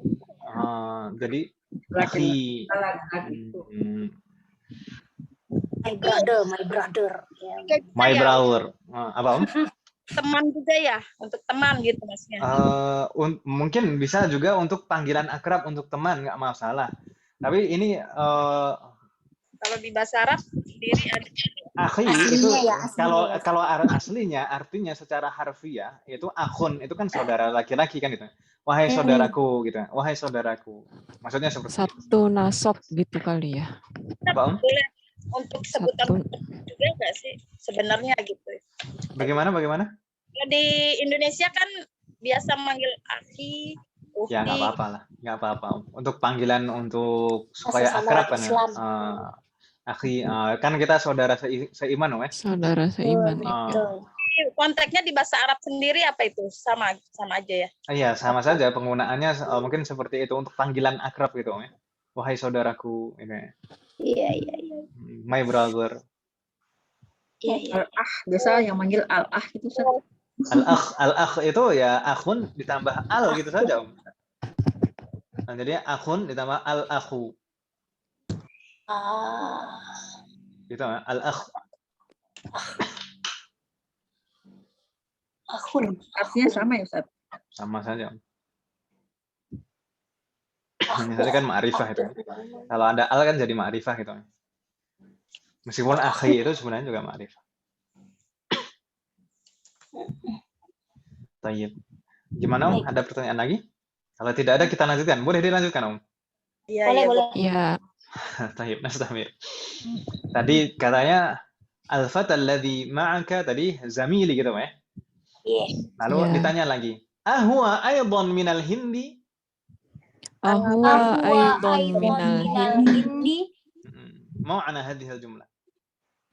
Jadi Laki-laki. akhi. My brother. Ya. Kayak My ya, brother. Apa Om? teman juga ya, untuk teman gitu maksudnya. Mungkin bisa juga untuk panggilan akrab untuk teman, nggak masalah. Tapi ini Kalau di bahasa Arab sendiri ada akhi Aslinya itu ya, aslinya kalau ya. aslinya artinya secara harfiah itu akhun itu kan saudara laki-laki kan itu. Wahai saudaraku gitu. Wahai saudaraku. Maksudnya seperti itu. Satu nasab gitu kali ya. Apa Om? boleh untuk sebutan Satu. juga nggak sih sebenarnya gitu. Bagaimana? Kalau di Indonesia kan biasa manggil akhi, uhti. Ya nggak apa-apa lah, nggak apa-apa Om. Untuk panggilan untuk supaya Sesama akrab kan ya. Islam. Akhi, kan kita saudara seiman Om ya. Saudara seiman. Betul. Konteksnya di bahasa Arab sendiri apa itu? Sama aja ya. Iya, sama saja penggunaannya mungkin seperti itu untuk panggilan akrab gitu Om ya. Wahai saudaraku gitu ya. Iya. My brother. Iya. Al-ah, biasa yang manggil al-ah itu Ustaz. Al-akh itu ya akhun ditambah al gitu saja Om. Nah, jadi akhun ditambah al-akhu. Gitu al-akh. Akhun. Artinya sama ya Ustaz. Sama saja Om. Misalnya kan ma'rifah itu. Kalau ada al kan jadi ma'rifah gitu. Meskipun akhi itu sebenarnya juga ma'rifah. Tayyib. Gimana Om? Ada pertanyaan lagi? Kalau tidak ada kita lanjutkan. Boleh dilanjutkan Om? Iya, Boleh. Ya. Tayyib, nastamir. Tadi katanya al-fata alladhi ma'aka tadi zamili gitu ya. Iya. Lalu Ya. ditanya lagi. Ahwa aydan minal hindi? Ahwa aidan minal hindi. Ma'ana hadhil jumlah.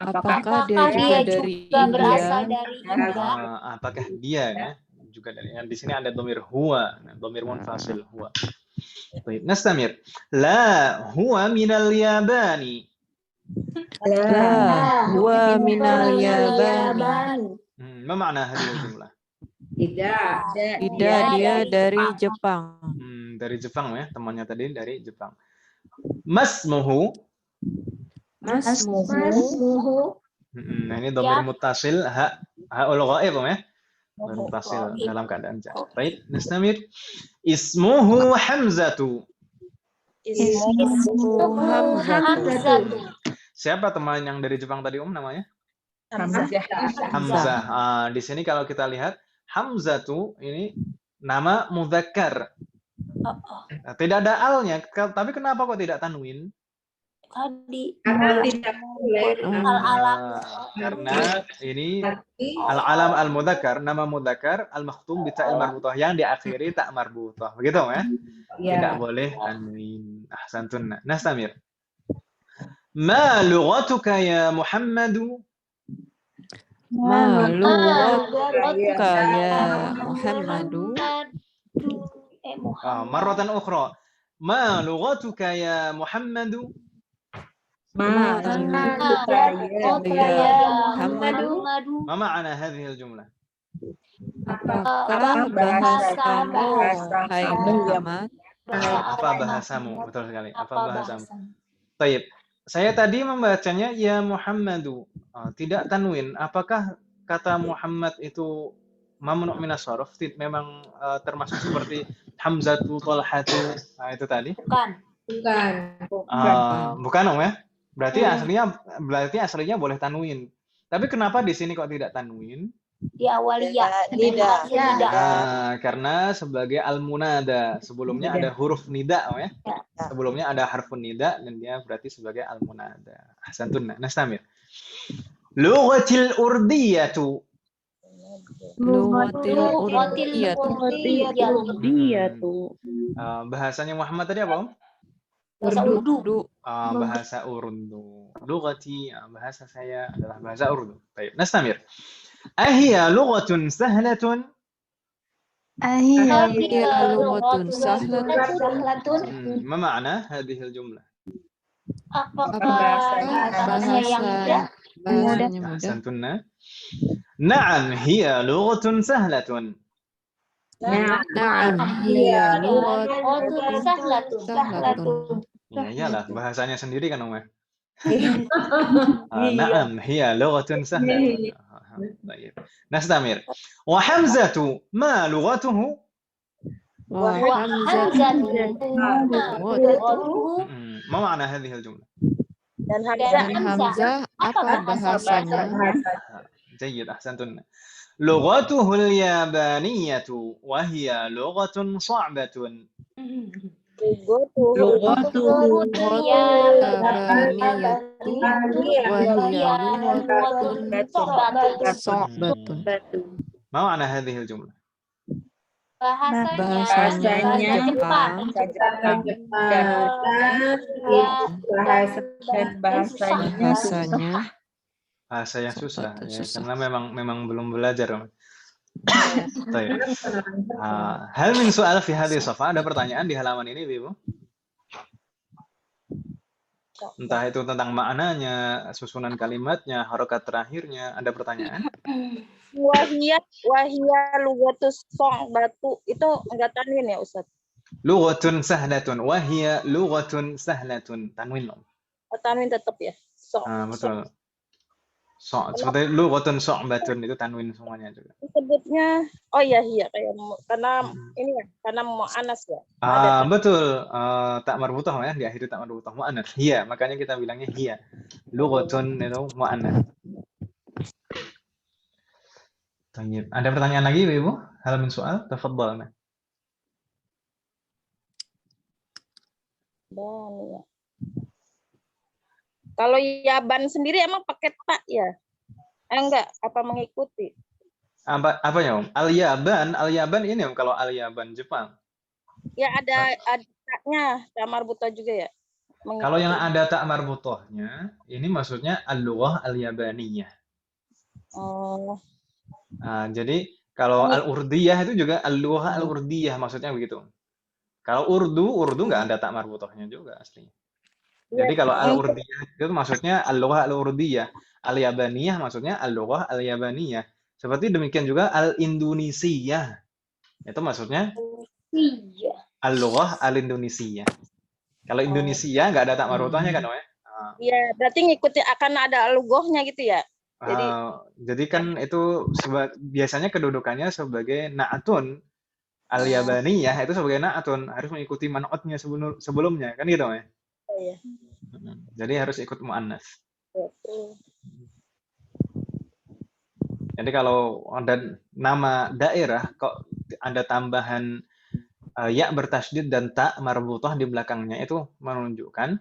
Apakah dia Apakah juga dia dari juga berasal India? dari India? Apakah dia ya juga dari di sini ada domir huwa, domir munfasil huwa. Baik, nastamir. La huwa minal yabani. La huwa minal yabani. Ma ma'na hadhil jumlah? Tidak. Tidak, dia dari Jepang. Dari Jepang ya, temannya tadi dari Jepang. Masmuhu. Masmuhu. Nah, ini domir mutasil ha'ul ghaib ya. Domir mutasil dalam keadaan jar. Baik, nastamir. Ismuhu Hamzatu. Ismuhu Hamzatu. Siapa teman yang dari Jepang tadi namanya? Hamzah. Hamzah. Di sini kalau kita lihat Hamzatu ini nama mudzakkar. Tidak ada alnya, tapi kenapa kok tidak tanwin? Tadi Karena tidak boleh. al-alam. Karena ini al-alam al-mudzakkar, nama mudzakkar al-makhtum bi ta'il marbutah yang diakhiri tak marbutah. Begitu ya? Tidak boleh tanwin. Ahsantun. Nastamir. Ma lughatuka ya Muhammadu? Ma lughatuka ya Muhammadu. Marratan ukhra. Ma lughatuka ya Muhammadu? Ma lughatuka ya Muhammadu. Ma ma'ana hadhil jumlah? Apakah bahasamu, hai Muhammad? Apa bahasamu? Betul sekali. Apa bahasamu? Baik. Saya tadi membacanya ya Muhammadu. Tidak tanwin. Apakah kata Muhammad itu mamnu' minas sharaf? Memang termasuk seperti Hamzatu, Thalhatu. Nah, itu tadi. Bukan Om ya? Berarti aslinya boleh tanwin. Tapi kenapa di sini kok tidak tanwin? Di awaliyah. Tidak. Karena sebagai al-munada. Sebelumnya ada huruf nida, ya. Sebelumnya ada harfun nida dan dia berarti sebagai al-munada. Ahsantun. Nastamir. Lughatil urdiyatu. Lughatil urdiyatu. Bahasanya Muhammad tadi apa, Om? Bahasa Urdu. bahasa Urdu. Lughati, bahasa saya adalah bahasa Urdu. Baik, nastamir. Ahiya lughatun sahlatun? Hiya Hiya lughatun sahlatun. sahlatun. ما معنى هذه الجملة؟ Apakah Apakah bahasa yang mudah? bahasanya mudah? أحسنتن. نعم هي لغة سهلة. Na'am, hiya lughatun Sahlatun. sahlatun. Ya iyalah, bahasanya sendiri kan Om. نعم هي لغة سهلة. طيب نستمر. وحمزة ما لغته؟ Wa hamzah Lugatuhu. ما معنى هذه الجملة؟ Dan dan Hamzah hamzah apa bahasanya? جيد أحسنتن. لغته اليابانية وهي لغة صعبة. Lughatuhu Yabaniyatu wa hiya lughatun sa'batun. ما معنى هذه الجملة؟ Bahasanya Jepang bahasanya Bahasa yang susah, Sa'batun, ya, susah. karena memang belum belajar. Om. طيب. هل من سؤال في هذه الصفحة? Ada pertanyaan di halaman ini, Ibu? Entah itu tentang maknanya, susunan kalimatnya, harokat terakhirnya, ada pertanyaan? wahia lughatus song batu itu enggak tanwin ya Ustaz? Lughatun sahlatun, wahia lughatun sahlatun. Tanwin, Om. Oh, tanwin tetap ya. Song. Betul. Seperti lughatun sa'batun itu tanwin semuanya juga. Disebutnya oh iya kayak karena ini ya, karena mu'anas ya. Betul. Tak marbutah ya, di akhir tak marbutah mu'annas. Hiya, makanya kita bilangnya hiya. Lughatun itu mu'annas. Tayyib. Ada pertanyaan lagi, Ibu? Hal min soal? Tafadhal. Dan ya. Kalau Yaban sendiri emang pakai tak ya? Enggak, apa mengikuti? Apa ya, Om? Al-Yaban ini, Om, kalau Al-Yaban Jepang. Ya ada taknya, tamar buta juga ya? Mengikuti. Kalau yang ada tak marbutohnya, ini maksudnya al-lughah al-yabaniyah. Oh. Jadi kalau al-urdiyah itu juga al-lughah al-urdiyah, maksudnya begitu. Kalau Urdu nggak ada tak marbutohnya juga aslinya. Jadi kalau al-urdiyah itu maksudnya al-lughah al-urdiyah, al-yabaniyah maksudnya al-lughah al-yabaniyah. Seperti demikian juga al-indonesiyah. Itu maksudnya al-lughah al-indonesiyah. Kalau Indonesia nggak ada tak marbutohnya kan, Om? Iya, berarti ngikuti akan ada lugohnya gitu ya. Jadi kan itu biasanya kedudukannya sebagai na'atun. Al-yabaniyah itu sebagai na'atun, harus mengikuti man'utnya sebelumnya, kan gitu, ya? Iya. Jadi harus ikut mu'annas. Jadi kalau ada nama daerah kok ada tambahan ya bertasydid dan ta marbutah di belakangnya, itu menunjukkan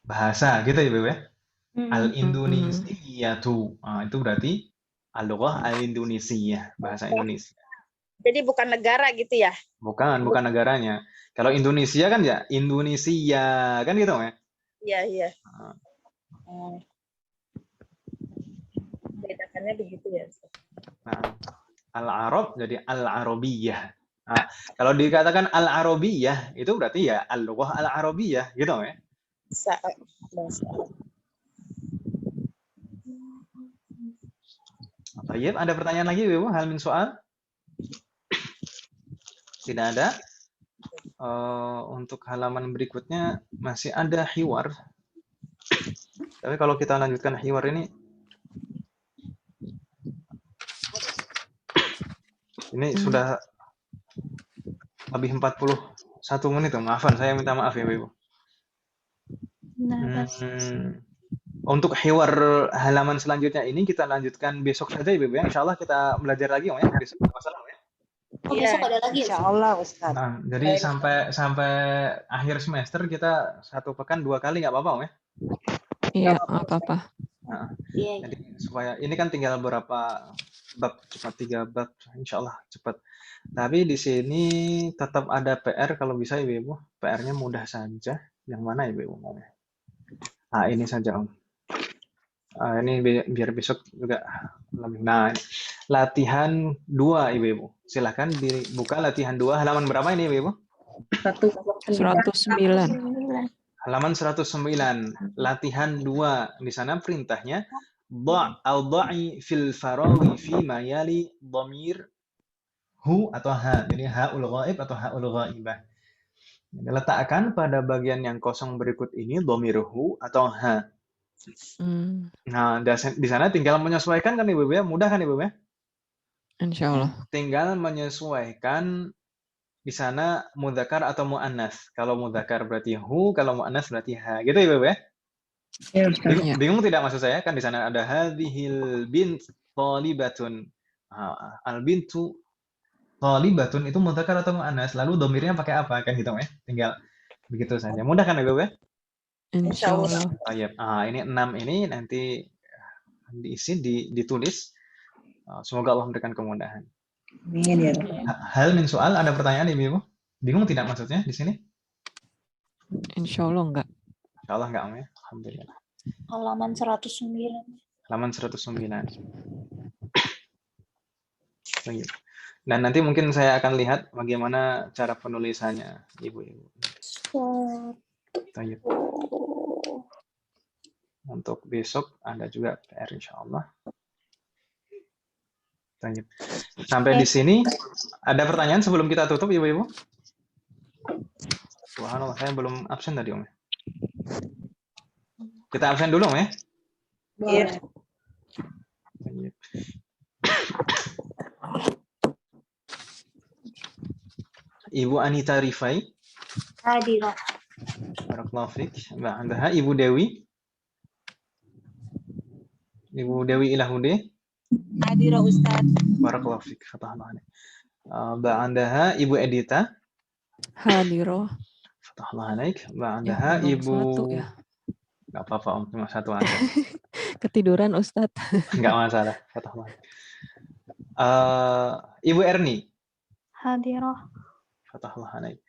bahasa gitu ya, Beb, ya. Al-Indonesiyatu. Itu berarti al-lughah al-Indonesiyah, bahasa Indonesia. Jadi bukan negara gitu ya? Bukan negaranya. Kalau Indonesia kan ya Indonesia, kan gitu, ya? Iya. Bedakannya begitu ya. Al-Arab jadi Al-Arabiyah. Kalau dikatakan Al-Arabiyah itu berarti ya al-lughah Al-Arabiyah, gitu, ya? Baik, ada pertanyaan lagi, Ibu? Hal min soal? Tidak ada. Untuk halaman berikutnya masih ada hiwar. Tapi kalau kita lanjutkan hiwar ini sudah lebih 41 menit. Maafan, saya minta maaf ya, Ibu. Untuk hiwar halaman selanjutnya ini kita lanjutkan besok saja, Ibu, ya. Insya Allah kita belajar lagi, Om, ya. Besok masalah, ya. Besok ada lagi. Insya Allah, Ustaz. Jadi sampai akhir semester kita 1 pekan 2 kali, nggak apa-apa, Om, ya? Iya, apa-apa. Jadi supaya ini kan tinggal berapa bab, cepat 3 bab, insya Allah cepat. Tapi di sini tetap ada PR kalau bisa, Ibu. PR-nya mudah saja. Yang mana Ibu maunya? Ini saja Om. Ini biar besok juga lebih. Nah, latihan 2 Ibu. Silahkan dibuka latihan 2. Halaman berapa ini Ibu? 109. Halaman 109. Latihan 2. Di sana perintahnya al-da'i fil farawi fi ma yali dhamir hu atau ha. Jadi haul ghaib atau haul ghaibah. Letakkan pada bagian yang kosong berikut ini dhamir hu atau ha. Nah, di sana tinggal menyesuaikan kan Ibu ya? Mudah kan Ibu ya? Insya Allah. Tinggal menyesuaikan di sana mudzakkar atau muannas. Kalau mudzakkar berarti hu, kalau muannas berarti ha. Gitu Ibu ya? Ya, Ustaz. Bingung tidak maksud saya? Kan di sana ada hadhil bint thalibatun. Al bintu thalibatun itu mudzakkar atau muannas. Lalu domirnya pakai apa? Kan gitu ya? Tinggal begitu saja. Mudah kan Ibu ya? Insya Allah. Ini 6 ini nanti diisi, ditulis. Semoga Allah memberikan kemudahan. Amin ya. Hal min soal, ada pertanyaan Ibu? Bingung tidak maksudnya di sini? Insya Allah enggak. Insya Allah enggak Om ya. Alhamdulillah. Halaman 109. Halaman 109. Dan nanti mungkin saya akan lihat bagaimana cara penulisannya Ibu-ibu. Untuk besok ada juga PR insya Allah. Sampai di sini ada pertanyaan sebelum kita tutup Ibu-ibu? Subhanallah, saya belum absen tadi Om. Kita absen dulu Om ya? Iya. Ibu Anita Rifai. Hadirah. Barakallahu fiik. Ba'daha Ibu Dewi. Ibu Dewi Ilahude. Hadirah Ustaz. Barakallahu fiik. Fatahullah alaik. Ba'daha Ibu Edita. Hadirah. Fatahullah alaik. Ba'daha Ibu Enggak apa-apa Om, cuma satu aja. Ketiduran Ustaz. Enggak masalah. Fatahullah. Ibu Erni. Hadirah. Fatahullah alaik.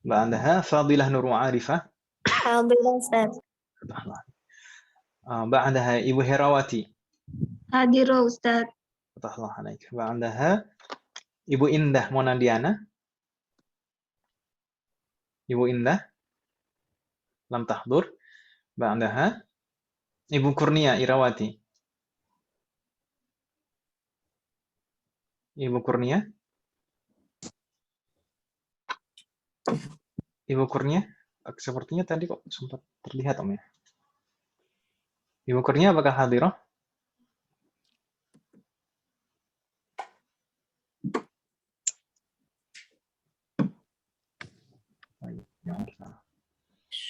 Ba'daha Fadilah Nurul Arifah. Hadirah Ustaz. Fatahullah. Ba'daha Ibu Herawati. Hadirah Ustaz. Fatahullah alaik. Ba'daha Ibu Indah Monadiana. Ibu Indah lam tahdur. Ba'daha Ibu Kurnia Irawati. Ibu Kurnia. Ibu Kurnia, sepertinya tadi kok sempat terlihat Om ya. Ibu Kurnia apakah hadirah?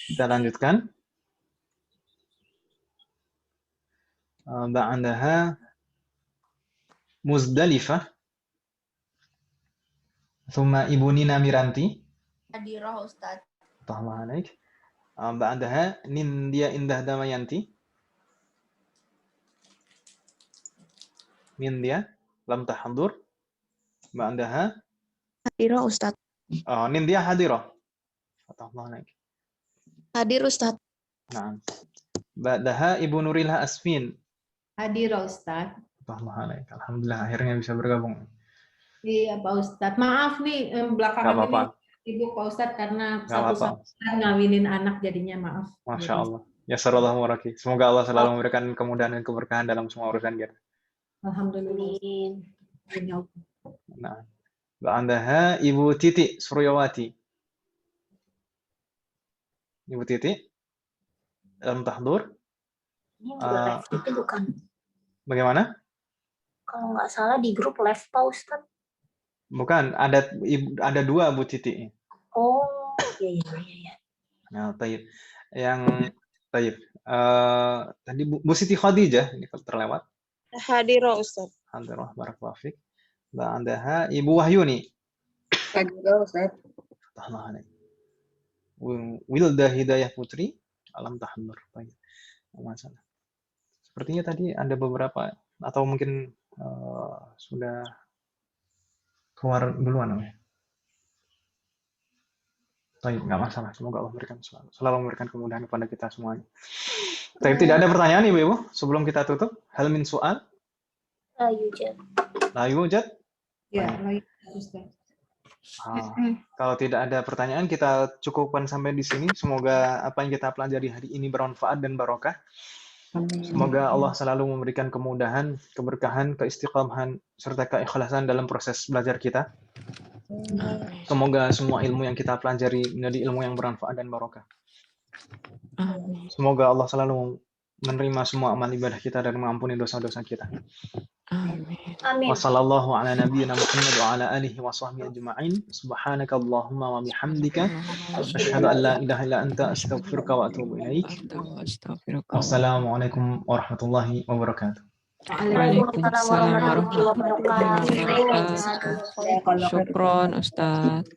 Kita lanjutkan. Ba'daha Muzdalifah. Thumma Ibu Nina Miranti. Hadirah Ustaz. Fatahullah alaik. Ba'daha Nindya Indah Damayanti. Nindya lam tahdur. Ba'daha Hadirah Ustaz. Nindya hadirah. Fatahullah alaik. Hadir Ustaz. Nah. Ba'daha Ibu Nurilha Asfin. Hadirah Ustaz. Fatahullah alaik. Alhamdulillah akhirnya bisa bergabung. Iya Pak Ustadz. Maaf nih belakangan ini Ibu Pak Ustadz karena satu ngawinin anak jadinya maaf. Masya Allah. Ya sarallahu waraki. Semoga Allah selalu memberikan kemudahan dan keberkahan dalam semua urusan kita. Alhamdulillah. Nah. Ba'daha Ibu Titi Suryawati. Ibu Titi lam tahdur. Ini juga live itu bukan? Bagaimana? Kalau nggak salah di grup live Pak Ustadz. Bukan, ada dua Bu Titi. Oh, iya. Nah, taib. Yang taib. Tadi Bu Siti Khadijah ini terlewat. Hadirah Ustaz. Hadirah barakallahu fiik. Ba'daha Ibu Wahyuni. Hadirah Ustaz. Fatahullah alaik. Wilda Hidayah Putri alam tahdur. Baik. Masalah. Sepertinya tadi ada beberapa atau mungkin sudah keluar duluan Om ya. Baik, nggak masalah. Semoga Allah selalu memberikan kemudahan kepada kita semuanya. Tapi tidak ada pertanyaan Ibu-ibu sebelum kita tutup. Hal min soal? La yujad? Ya, lagi Ustaz. Kalau tidak ada pertanyaan, kita cukupkan sampai di sini. Semoga apa yang kita pelajari hari ini bermanfaat dan barokah. Semoga Allah selalu memberikan kemudahan, keberkahan, keistiqomahan, serta keikhlasan dalam proses belajar kita. Semoga semua ilmu yang kita pelajari menjadi ilmu yang bermanfaat dan barokah. Semoga Allah selalu menerima semua amal ibadah kita dan mengampuni dosa-dosa kita. Amin. Wassallallahu ala nabiyyina Muhammad wa ala alihi wa sahbihi ajma'in. Subhanakallahumma wa bihamdika asyhadu an la ilaha illa anta astaghfiruka wa atubu ilaik. Wassalamualaikum warahmatullahi wabarakatuh. Waalaikumsalam warahmatullahi wabarakatuh. Syukron Ustaz.